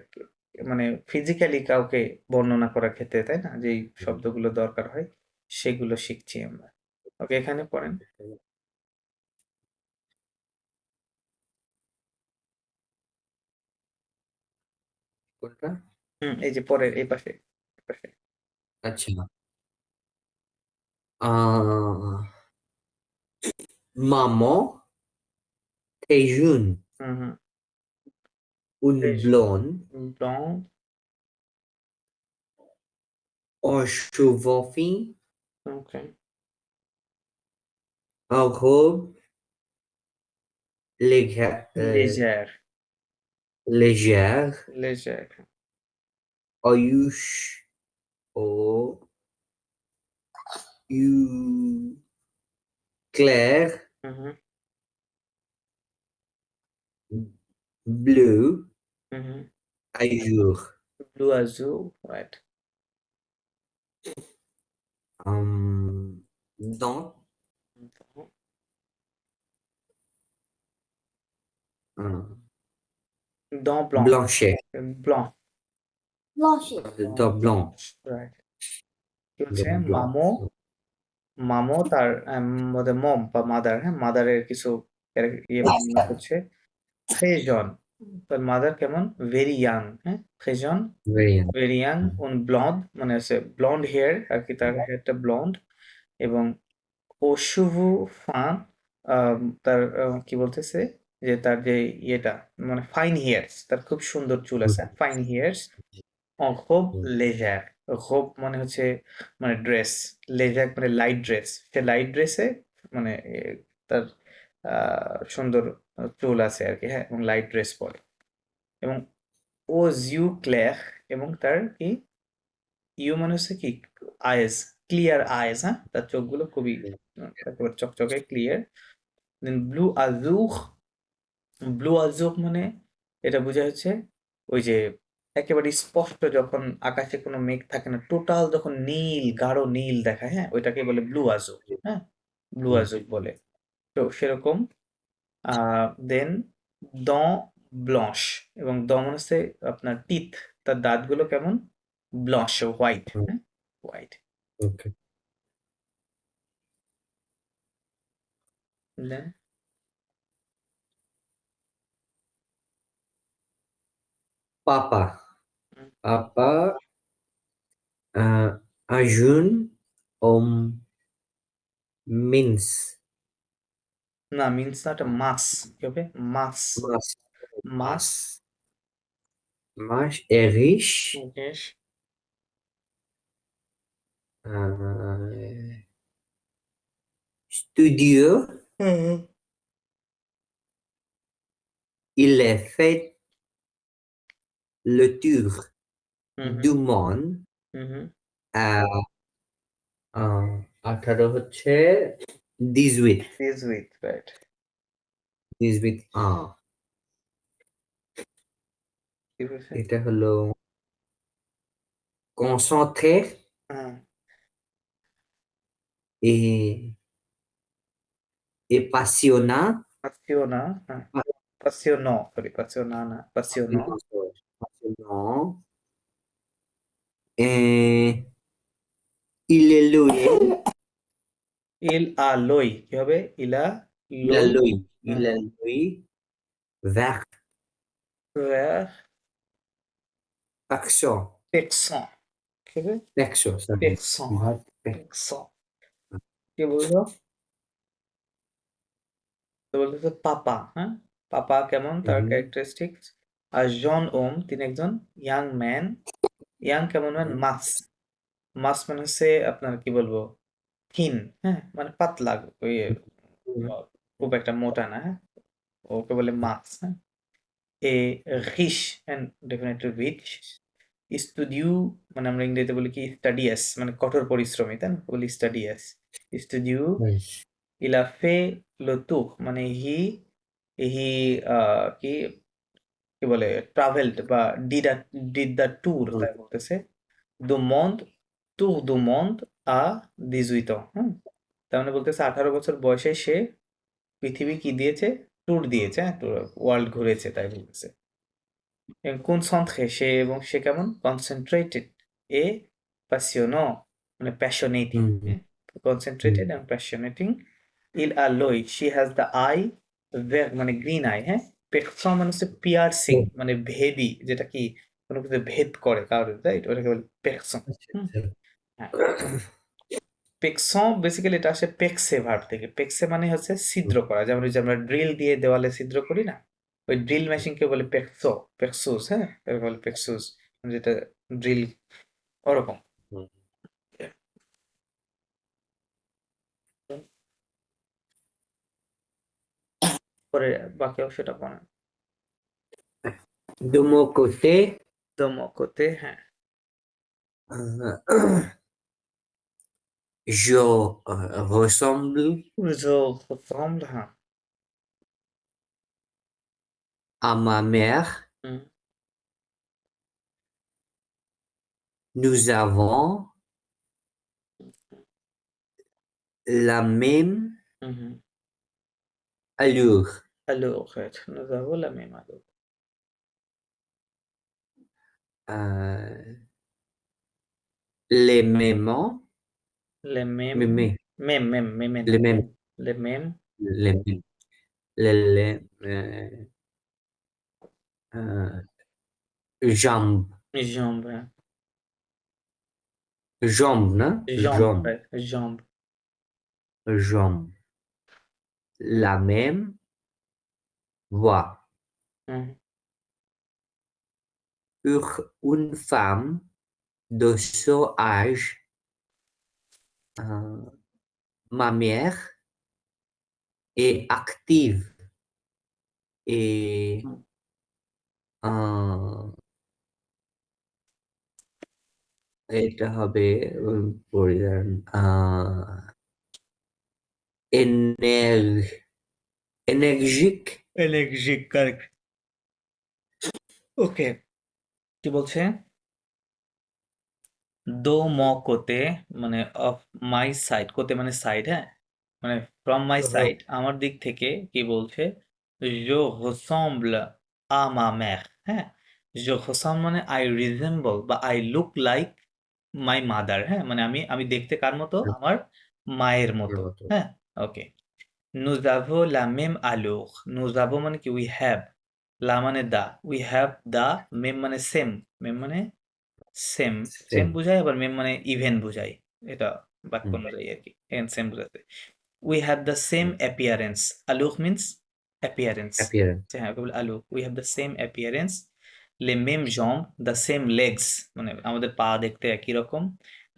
মানে ফিজিক্যালি কাউকে বর্ণনা করার ক্ষেত্রে, তাই না? যেই শব্দগুলো দরকার হয়, সেগুলো শিখছি আমরা। ওকে, এখানে পড়েন। কোনটা? হুম, এই যে পরের এই পাশে, এই পাশে। আচ্ছা। আহ, maman, t'es jeune, হুম, হুম। une বেশ। blonde, blonde, aux cheveux fins, okay. en robe লেজার, légère, লেজার। Ayush, au you clair, হুম, হুম। bleu, Mhm. azur. Blue azure, right. Dent, Dent blanc. blanchet, Blanc. dent blanc, Right. কি হচ্ছে dent blanc. মামো মামো তার মম বা মাদার, হ্যাঁ, মাদারের কিছু ইয়ে হচ্ছে ফ্রেজন, তার মাদার কেমন ভেরি ইয়াং, হ্যাঁ, ফ্রেজন Very young. ভেরি ইয়াং উন ব্লন্ড, মানে হচ্ছে ব্লন্ড হেয়ার আর কি, তার হেয়ারটা ব্লন্ড। এবং ও শুভু ফান, তার কি বলতেছে যে তার যে ইয়েটা মানে ফাইন হেয়ার্স, তার খুব সুন্দর চুল আছে, ফাইন হেয়ার্স। খুব লেজার, খুব মানে হচ্ছে মানে ড্রেস, লেজার মানে লাইট ড্রেস, সে লাইট ড্রেসে মানে তার সুন্দর চুল আছে আর কি, হ্যাঁ, এবং লাইট ড্রেস পরে। এবং ও জিউ ক্লের, এবং তার কি ইউ মানে হচ্ছে কি আইস, ক্লিয়ার আইস, হ্যাঁ, তার চোখগুলো খুবই একেবারে চকচকে ক্লিয়ার। দেন ব্লু আজুর, ব্লু আজুর মানে এটা বোঝা হচ্ছে ওই যে একেবারে স্পষ্ট যখন আকাশে কোনো মেঘ থাকে না, টোটাল যখন নীল, গাঢ় নীল দেখায়, হ্যাঁ, ওইটাকে বলে ব্লু আজুর, হ্যাঁ, ব্লু আজুর বলে। তো সেরকম দেন দ ব্লশ, এবং দ মানে হচ্ছে আপনার টিথ, তার দাঁতগুলো কেমন ব্লশ, হোয়াইট, হ্যাঁ, হোয়াইট। Okay. দেন Papa. Papa, un jeune homme mince. না, মিন্স না, একটা মাছ, কি হবে মাছ, Mas, মাছ। mas est riche, বেশ। studieux, il a fait le tour du monde à 18 হচ্ছে 18 ইজ উইথ, রাইট। 18 কি বলছে? এটা হলো concentré হ্যাঁ, et passionnant. পাসিও না, হ্যাঁ, পাসিও ন, সরি, পাসিও না, না, পাসিও ন। Passionnant. Et il est loué. ইল আ লই, কি হবে ইলা Il a লই, l'œil. Il হ্যাঁ, a l'œil vert. vers Accent. পেক্সন, কি হবে Accent, ça veut dire. পেক্সন, Vert, পেক্সন। কি বললো? তো বলতেছে পাপা, হ্যাঁ, পাপা কেমন তার Mhm. ক্যারেক্টারিস্টিক্স। আর জন ওম, তিনি একজন ইয়াং ম্যান। ইয়াং কেমন ম্যান, মাস, মাস মানে হচ্ছে আপনার কি বলবো থিন, হ্যাঁ, মানে পাতলা, ওই খুব একটা মোটা না, হ্যাঁ, ওকে বলে মাস, হ্যাঁ। A rich and definitely rich. Studio মানে আমরা ইংরেজিতে বলি কি স্টাডিয়াস, মানে কঠোর পরিশ্রমী, তাই না, বলি স্টাডিয়াস, studio. Oui. Il a fait le tour, মানে হি কি কি বলে ট্রাভেলড বা ডিড দ্য ট্যুর, তাই বলতেছে দু মন্দ, ট্যুর দু মন্দ আ 18 ans, হুম, তার মানে বলতেছে 18 বছর বয়সে সে পৃথিবী কি দিয়েছে, ট্যুর দিয়েছে, হ্যাঁ, ওয়ার্ল্ড ঘুরেছে, তাই বলতেছে। এবং কনসেন্ট্রে সে, এবং সে কেমন কনসেন্ট্রেটেড, এ প্যাশনেট মানে passionating, Mhm. Concentrated and passionating. ইল আলোই, শি হ্যাজ দ্য আই, মানে গ্রিন আই, হ্যাঁ। পেক্সন মানে হচ্ছে পিয়ার্সিং, মানে ভেদি, যেটা কি কোনো কিছু ভেদ করে কারোর, রাইট, ওটাকে বলে পেক্সন। হুম, হ্যাঁ। পেক্সন বেসিক্যালি এটা আসে পেক্সে ভার্ব থেকে। পেক্সে মানে হচ্ছে ছিদ্র করা, যেমন ওই যে আমরা ড্রিল দিয়ে দেওয়ালে ছিদ্র করি না, ওই ড্রিল মেশিনকে বলে পেক্সো, পেক্সুস, হ্যাঁ, এটাকে বলে পেক্সুস, যেটা ড্রিল ওরকম। পরে বাকি অংশটা বানান। De mon côté, দমকতে, হ্যাঁ, euh, je ressemble উজো, হ্যাঁ, à ma mère, হুম, nous avons la même হুম, হুম। allure. Alors, nous avons la même allure. Euh, les mêmes, Les mêmes, mémés, même, les non, mêmes, même. Les mêmes les mêmes, les, euh, jambes, jambes, hein. jambes, non? Jambes, Jambes, ouais, jambes. jambes. La même voix. Mmh. Pour une femme de ce âge, euh, ma mère est active et Mmh. এটা হবে পরিধান এনার্জ energetic Énergique, correct. ওকে, কি বলছে? দো ম কোতে মানে of my side, কোতে মানে side, হ্যাঁ? মানে ফ্রম মাই সাইড, আমার দিক থেকে কি বলছে? Je ressemble à ma mère, হ্যাঁ? Je ressemble মানে I resemble বা I look like my mother, হ্যাঁ? মানে আমি দেখতে কার মতো? আমার মায়ের মতো, হ্যাঁ? ওকে। Nous avons la même allure. Nous avons মানে কি? We have. La মানে দা। We have the même মানে same. Même মানে সেম, সেম সেম বুঝায় আবার মেম মানে ইভেন বুঝায়। এটা বাক্য অনুযায়ী আরকি। এখানে সেম বুঝাতে। We have the same appearance. Aluk means appearance. Appearance হ্যাঁ, ওকে বলে aluk. We have the same appearance. Les mêmes jambes, the same legs. মানে আমাদের পা দেখতে একই রকম।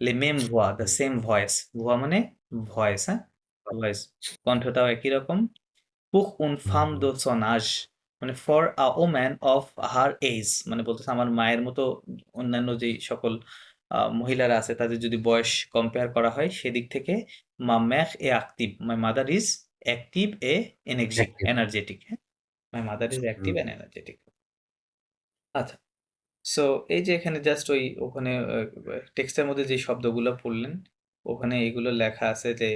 Les mêmes voix, the same voice. voix মানে ভয়েস, হ্যাঁ? ভয়েস। কণ্ঠটাও একই রকম। Pour une femme de son âge মানে for a woman of her age মানে বলতেছে আমার মায়ের মতো অন্যান্য যেই সকল মহিলারা আছে তাদের যদি বয়স কম্পেয়ার করা হয় সেদিক থেকে মা mère est active. My mother is active et active energetic. হ্যাঁ? My mother is active and energetic. আচ্ছা। সো এই যে এখানে জাস্ট ওই ওখানে টেক্সটের মধ্যে যে শব্দগুলো পড়লেন ওখানে এগুলো লেখা আছে যে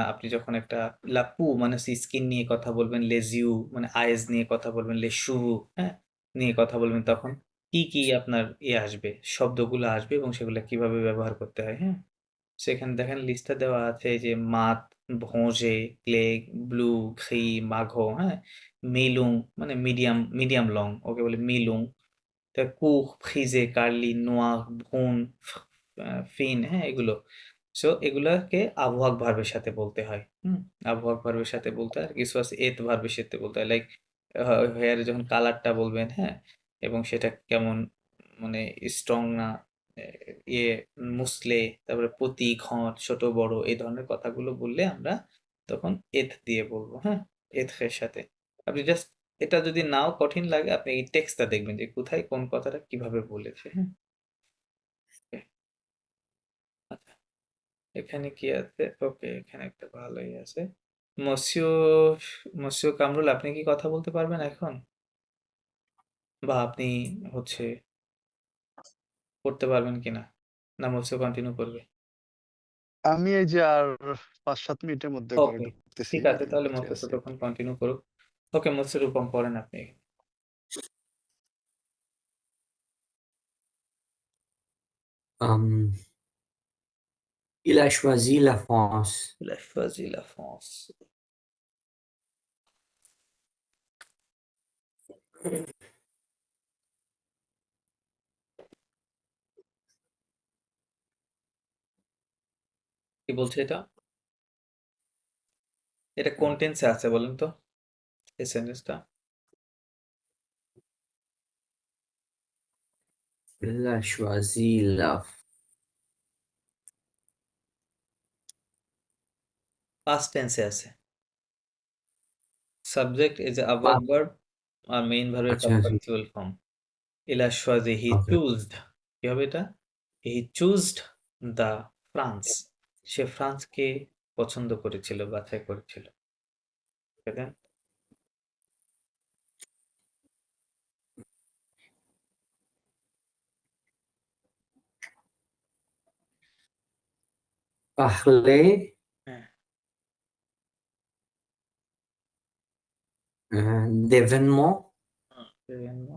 আপনি যখন একটা লাপু মানে স্কিন নিয়ে কথা বলবেন, লেজিউ মানে আইজ নিয়ে কথা বলবেন, লেসু হ্যাঁ নিয়ে কথা বলবেন তখন কি কি আপনার আসবে, শব্দগুলো আসবে এবং সেগুলো কিভাবে ব্যবহার করতে হয়, হ্যাঁ? সেখানে দেখেন লিস্টটা দেওয়া আছে এই যে মাত, ভোঁজে, ক্লেগ, ব্লু, ঘি, মাঘো, হ্যাঁ? মিলুং মানে মিডিয়াম লং, ওকে বলে মিলুং। তা কুখ, ফ্রিজে, কার্লি, নোয়া, ভুন, ফিন, হ্যাঁ? এগুলো। সো এগুলাকে আবহাওয়াক ভার্বের সাথে বলতে হয়। হুম? আবহাওয়াক ভার্বের সাথে বলতে হয়। আর কিছু আছে এত ভার্বের সাথে বলতে হয়। লাইক হেয়ারে যখন কালারটা বলবেন, হ্যাঁ? এবং সেটা কেমন মানে স্ট্রং না এ ইয়ে মুসলে, তারপরে প্রতি, ঘর, ছোট বড় এই ধরনের কথাগুলো বললে আমরা তখন এথ দিয়ে বলবো, হ্যাঁ? এথ এর সাথে। আপনি জাস্ট এটা যদি নাও কঠিন লাগে আপনি এই টেক্সটটা দেখবেন যে কোথায় কোন কথাটা কিভাবে বলেছে, হ্যাঁ? আচ্ছা, এখানে কি আছে? ওকে, এখানে একটা ভালোই আছে। মসিও মসিও কামরুল আপনি কি কথা বলতে পারবেন এখন? বা আপনি হচ্ছে করতে পারবেন কিনা? না মসিও কন্টিনিউ করবে? আমি এই যে আর ৫-৭ মিনিটের মধ্যে ঘরে ওকে, ঢুকতেছি। ঠিক আছে তাহলে ঠিক মসিও আছে। ততক্ষণ কন্টিনিউ করুক। ওকে মসিও রূপম পড়েন আপনি। Il a choisi la France. Il a choisi la France. কি বলছে এটা? এটা কোন টেন্সে আছে বলেন তো? এই সেন্টেন্সটা? Il a choisi la past টেন্সে আছে। Subject is a verb France. verb আর মেইন ভার্বের আচ্ছা, past আচ্ছা, participle form. Il a choisi, he okay. choosed কি হবে এটা? He choosed the France. সে ফ্রান্সকে পছন্দ করেছিল, বাছাই করেছিল। দেখেন? parler হ্যাঁ d'événements বিভিন্ন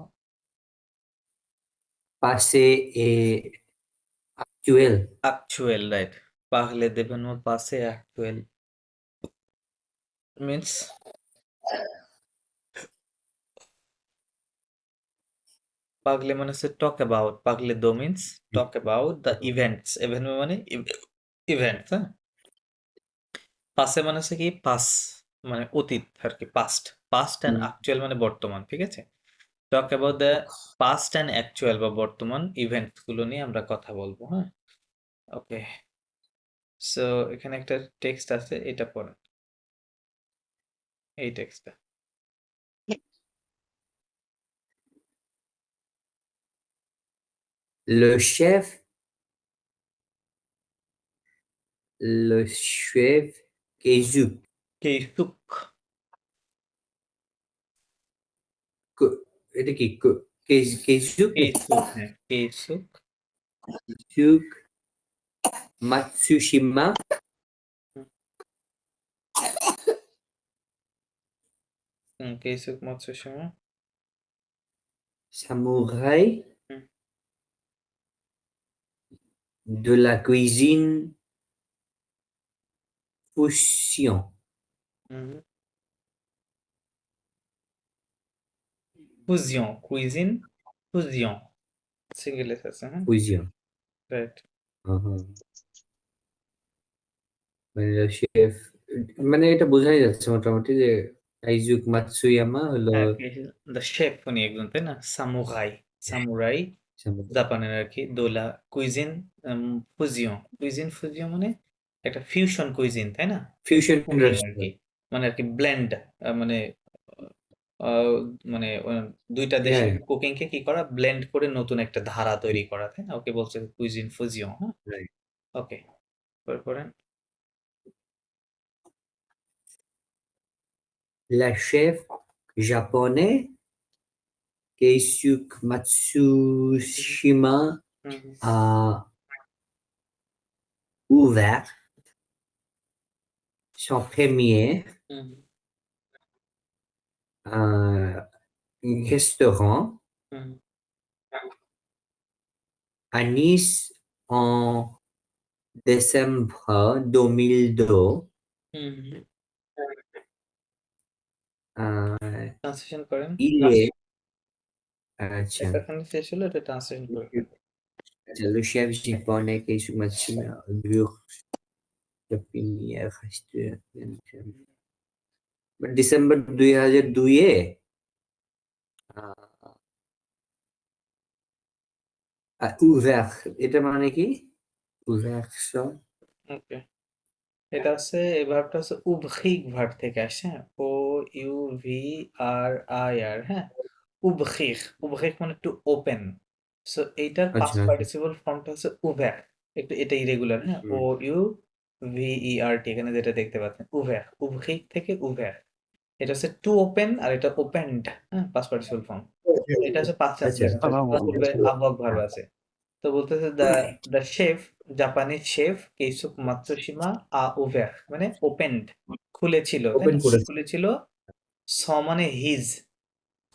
passés et actuels. actuel, right? Parler d'événements passés et actuels means parler মানে হচ্ছে talk about. Parler do means talk about the events. Event মানে events, হ্যাঁ? পাসে মানে হচ্ছে কি পাস মানে অতীত আর কি পাস্ট পাস্ট অ্যান্ড অ্যাকচুয়াল মানে বর্তমান ঠিক আছে talk about the past and actual বা বর্তমান ইভেন্টস গুলো নিয়ে আমরা কথা বলবো হ্যাঁ ওকে সো এখানে একটা টেক্সট আছে এটা পড়েন এই টেক্সটটা Le chef, Keizuk, কেইসুক এটা কি Keizuk, কেইসুক হ্যাঁ Keisuke Keizuk Matsushima, Keisuke Matsushima samouraï হুম, de la cuisine fusion. ফুজিয়ন কুইজিন ফুজিয়ন সিঙ্গেল এস আছে হ্যাঁ Fusion. রাইট মানে শেফ মানে এটা বোঝাই যাচ্ছে মোটামুটি যে কাইজুক মাতসুয়ামা হলো হ্যাঁ দ্য শেফ উনি একজন তাই না সামুরাই সামুরাই জাপানের আর কি দোলা কুইজিন ফুজিয়ন কুইজিন ফুজিয়ন মানে একটা ফিউশন কুইজিন তাই না ফিউশন কুকিং আর কি মানে আর কি ব্লেন্ড মানে আহ, মানে দুইটা দেশের হ্যাঁ কুকিং কে কি করা ব্লেন্ড করে নতুন একটা ধারা তৈরি করা তাই না ওকে বলছে কুইজিন ফুজিয়ন হ্যাঁ right. ওকে করেন La chef japonais Keisuke Matsushima হুম, হুম, a ouvert son premier হুম, restaurant হুম, à Nice en décembre 2002. হুম, হুম। ট্রান্সলেশন করেন Il est tiens, এখানে শেষ হলো এটা ট্রান্সলেশন করে ফেলবেন। le chef japonais Keisuke Matsushima a ouvert son premier restaurant. December 2002 A ouvert এটা মানে কি ouverture ওকে এটা হচ্ছে এই ভার্বটা হচ্ছে উবখিক ভার্ব থেকে আসে হ্যাঁ ও ইউ ভি আর আই আর হ্যাঁ উবখিক উবখিক মানে টু ওপেন সো এইটার পাস্ট আচ্ছা পার্টিসিপল ফর্মটা হচ্ছে উভের একটু এটা ইরেগুলার হ্যাঁ ও ইউ ভি ই আর টি এখানে যেটা দেখতে পাচ্ছেন উভের উবখিক থেকে উভের এটা হচ্ছে টু ওপেন আর এটা ওপেনড হ্যাঁ পাস্ট পার্টিসিপল ফর্ম এটা হচ্ছে পাস্ট আচ্ছা টেন্স আসসালামু পূর্বে আলাইকুম। আহ্বায়ক ভার্ব আছে তো বলতেছে দ্য শেফ জাপানিজ শেফ কেইসুক মাতসুশিমা ওভের মানে ওপেনড খুলেছিল তাই ওপেন না করেছে খুলেছিল স মানে হিজ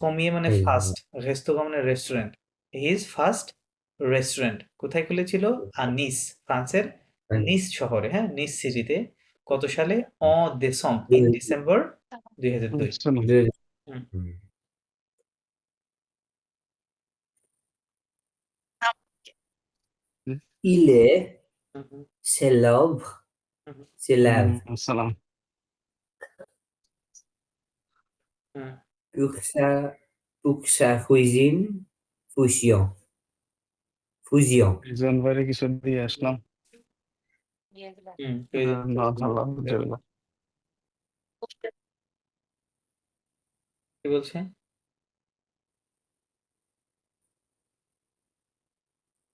কমিয়ে মানে ফার্স্ট রেস্তোরাঁ মানে রেস্টুরেন্ট হিজ ফার্স্ট রেস্টুরেন্ট কোথায় খুলেছিল নিস ফ্রান্সের নিস শহরে হ্যাঁ নিস সিটিতে কত সালে in December 2002 hmm, il est hmm, hmm, célèbre hmm, célèbre আসসালাম। হুম, pour sa cuisine fusion fusion জানুয়ারি কিছু দিয়ে আসলাম। হুম, তুই আলহামদুলিল্লাহ। কি বলছে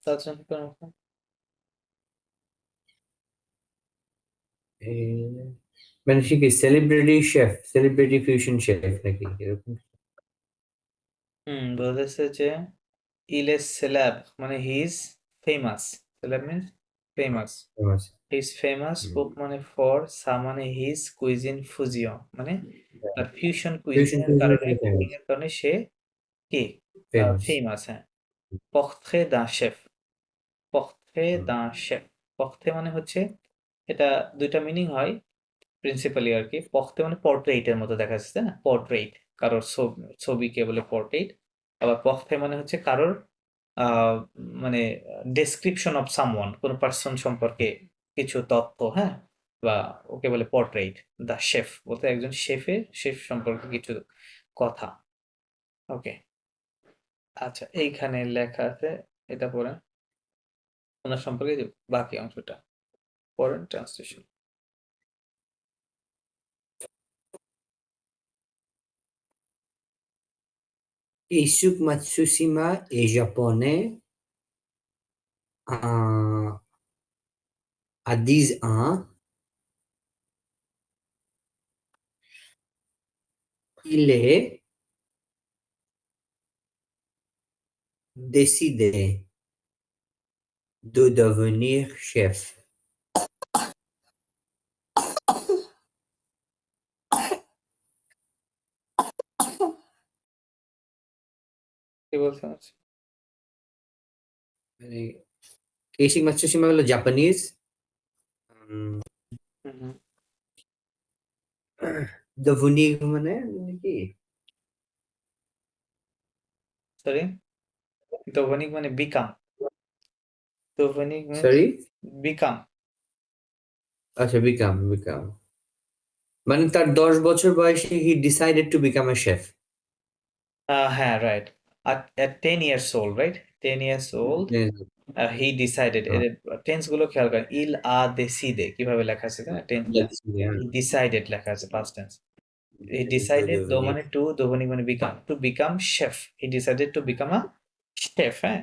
তার জন্য মানে সে কি celebrity chef celebrity fusion chef নাকি এরকম বলতেছে যে ইল এ সেলাব মানে হি ইজ ফেমাস সেলাব means famous. Famous. His famous cook মানে ফর, সা মানে হিজ, কুইজিন ফুজিয়ন মানে তার ফিউশন ফিউশন কুইজিনের কুইজিনের কারণে, জন্য কুকিং ফেমাস। এর কারণে সে কি ফেমাস। ফেমাস। হ্যাঁ, পর্ট্রে d'un chef, পর্ট্রে হুম। d'un chef, পর্ট্রে মানে হচ্ছে, এটা দুইটা মিনিং হয় প্রিন্সিপালি আর কি। পর্ট্রে মানে পোর্ট্রেইটের মতো দেখা যাচ্ছে, তাই না? পোর্ট্রেইট, কারোর ছবিকে বলে পোর্ট্রেইট। আবার পর্ট্রে মানে হচ্ছে কারোর মানে ডেসক্রিপশন অফ সামওয়ান, কোন পার্সন সম্পর্কে কিছু তথ্য, হ্যাঁ, বা ওকে বলে পোর্ট্রেইট। দ্য শেফ বলতে একজন শেফ সম্পর্কে কিছু কথা। ওকে, আচ্ছা, এইখানে লেখা আছে, এটা পড়েন, ওনার সম্পর্কে যে বাকি অংশটা পড়েন, translation. Keisuke Matsushima est japonais à 10 ans. Il est décidé de devenir chef. কি বলছেন? মানে কেইশিক মাতসুশিমা হলো জাপানিজ। devenir মানে কি? সরি, দোভনিক মানে বিকাম। দোভনিক মিন্স সরি, বিকাম। আচ্ছা, বিকাম মানে তার 10 বছর বয়সে he decided to become a chef. হ্যাঁ, right. at 10 years old, right? 10 years old, he decided, এদের টেন্স গুলো খেয়াল করেন। ইল আ দেসিদে কিভাবে লেখা আছে, তাই না? টেন্সটা he decided লেখা আছে past tense. He decided, দো মানে টু, দোভনিক মানে become, to become chef. he decided to become a chef, হ্যাঁ,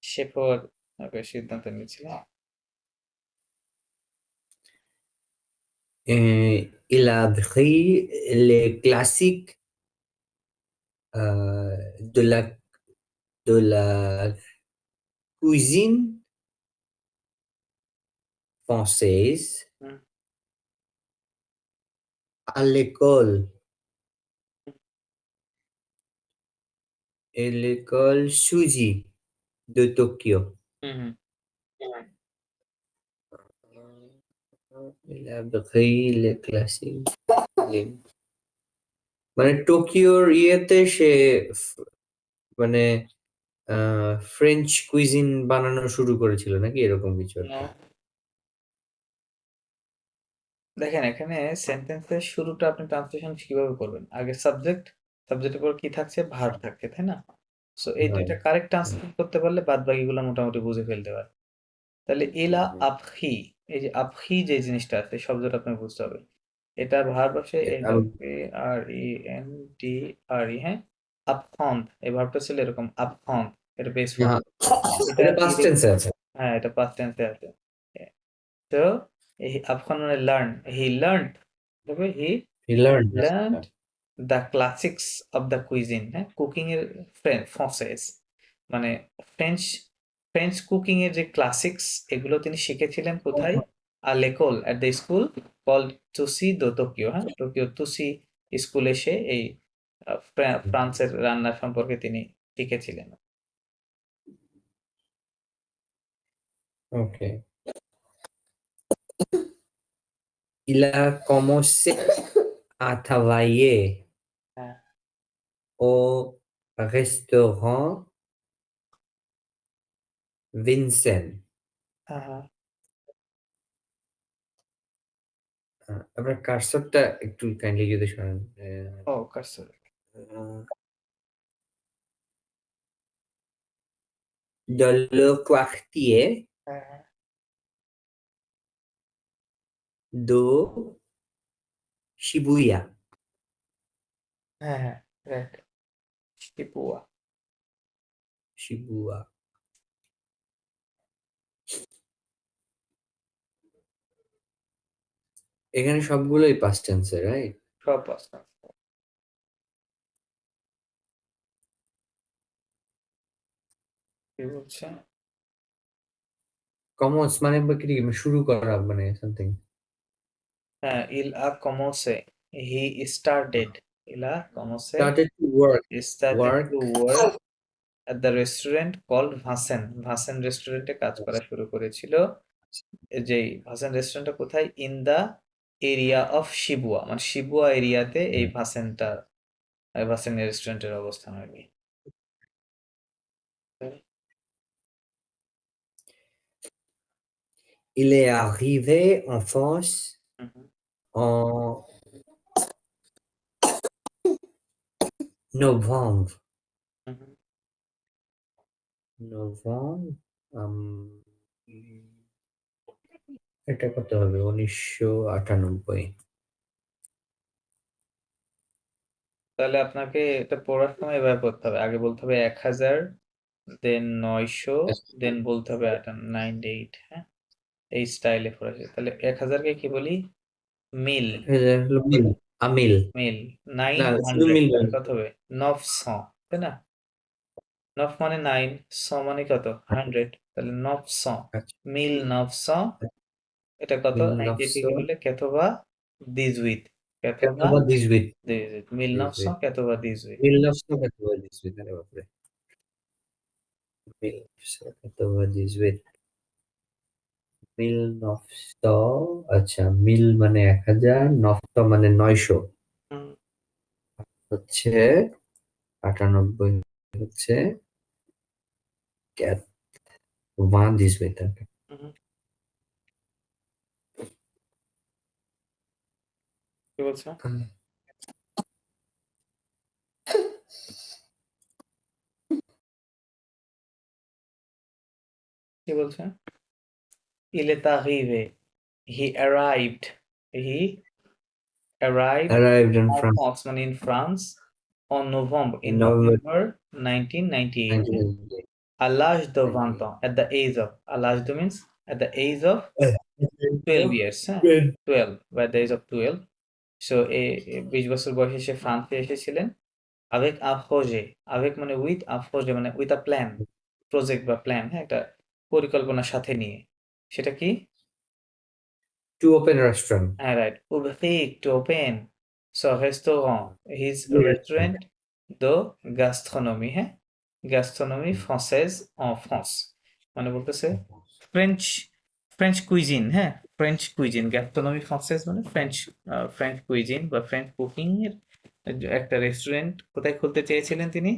শেফ হওয়ার সিদ্ধান্ত নিয়েছিল। Il a appris les classiques de la cuisine française hmm, à l'école Suji de Tokyo. Hmm, Il a appris les classiques. মানে টোকিওর ইয়েতে সে মানে French cuisine বানানো শুরু করেছিল নাকি এরকম কিছু একটা? দেখেন এখানে সেন্টেন্সের শুরুটা আপনি ট্রান্সলেশন কিভাবে করবেন? আগে সাবজেক্ট, সাবজেক্টের পর কি থাকছে? ভার্ব থাকছে, তাই না? সো এই দুইটা কারেক্ট ট্রান্সলেট করতে পারলে বাদ বাকিগুলো মোটামুটি বুঝে ফেলতে পারে। তাহলে এলা আপহি, এই যে আপহি যে জিনিসটা আছে, শব্দটা আপনাকে বুঝতে হবে। এটা ভার্ব আছে, এটা আর ই এন টি আর ই, হ্যাঁ, আপফন্দ, এই ভার্বটা ছিল এরকম আপফন্দ, এটা বেস ফর্ম। এটা এটা পাস্ট টেন্সে আছে। হ্যাঁ, এটা পাস্ট টেন্সে আছে। তো এই আপফন্দ মানে লার্ন, হি লার্নড, তবে হি He learned. learned the classics of the cuisine, হ্যাঁ, কুকিং এর ফ্রান্সেস মানে ফ্রেঞ্চ, কুকিং এর যে ক্লাসিক্স, এগুলো তিনি শিখেছিলেন কোথায়? লেকোল, at the school called Tusi দো টোকিও, হ্যাঁ, টোকিও তুসি স্কুলে সে এই ফ্রান্সের রান্না সম্পর্কে তিনি শিখেছিলেন। Ok. Il a commencé à travailler হ্যাঁ, au restaurant Vincent. হ্যাঁ, হ্যাঁ, আপনার কার্সরটা একটু কাইন্ডলি যদি সরান। ও কারসর, Dans le quartier হ্যাঁ, হ্যাঁ, de Shibuya. হ্যাঁ, হ্যাঁ, রাইট, শিপুয়া। Shibuya. এখানে সবগুলোই পাস্ট টেন্সে, রাইট? সব পাস্ট, কি বলছে? কমন্স মানে কি শুরু করা মানে সামথিং হ্যাঁ, il a commencé, he started, il a commencé, started to work started work to work at the restaurant called ভাসেন। ভাসেন রেস্টুরেন্টে কাজ করা শুরু করেছিল। যেই ভাসেন রেস্টুরেন্টটা কোথায়? In the area of Shibuya, মানে শিবুয়া এরিয়াতে এই ভাসেনটা, ভাসেন রেস্টুরেন্টের অবস্থান আর কি। il est arrivé en France হুম, হুম, en novembre হুম, হুম। novembre এটা কত হবে 1998 তাহলে আপনাকে এটা পড়ার সময় এভাবে পড়তে হবে। আগে বলতে হবে 1000, দেন 900, দেন বলতে হবে 98, হ্যাঁ? এই স্টাইলে পড়া যায়। তাহলে 1000 কে কি বলি? মিল। এটা হলো মিল আমিল মিল। না শুধু 900 মিল তাহলে বলতে কত হবে? 900, তাই না? 9 মানে 9, 100 মানে কত? 100, তাহলে 900, আচ্ছা 1900, এটা কত? 98 কে 1900 কি বলে? 98, 98, 98 1900, 18 98। 1998 আরে বাপরে 1998 1900 আচ্ছা মিল মানে 1000 900 মানে 900 হুম, হচ্ছে 98 হচ্ছে 98 হুম, হুম। কি বলছো? কি বলছে? Il est arrivé. He arrived. He arrived arrived in en France France, মানে in France, en novembre, in in November November 1998, হ্যাঁ? 1998 À l'âge de 20 ans, at the age of, à l'âge de means at the age of 12 years, হ্যাঁ? 12, by the age of 12. So 20 বছর বয়সে সে ফ্রান্সে এসেছিলেন। avec un projet, avec মানে with un projet মানে with a plan, project বা plan, হ্যাঁ? একটা পরিকল্পনার সাথে নিয়ে। সেটা কি? to open a restaurant Alright. Ouvrir to open son restaurant, his restaurant de gastronomie, হ্যাঁ? Gastronomie française en France. মানে বলতেছে ফ্রেঞ্চ, ফ্রেঞ্চ কুইজিন, হ্যাঁ? ফ্রেঞ্চ কুইজিন, gastronomie française মানে ফ্রেঞ্চ কুইজিন বা ফ্রেঞ্চ কুকিং এর একটা রেস্টুরেন্ট কোথায় খুলতে চেয়েছিলেন তিনি?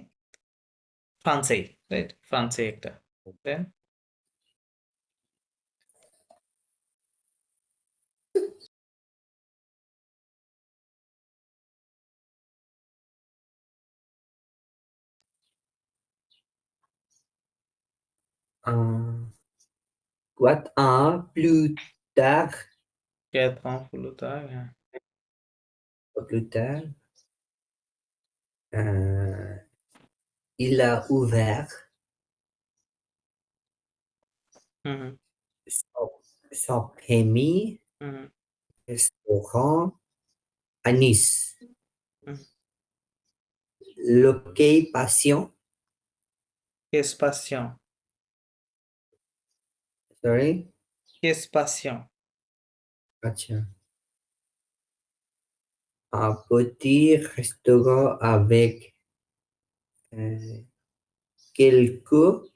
ফ্রান্সেই, রাইট? ফ্রান্সে একটা। Then What plus tard, 4 ans plus tard, হ্যাঁ। plus tard, il a ouvert hmm, hmm, son, son premier hmm, hmm, restaurant à Nice. Hmm. L'occupation, Qu'est-ce patient? sorry, Qu'est-ce patient? acha, un petit restaurant avec quelques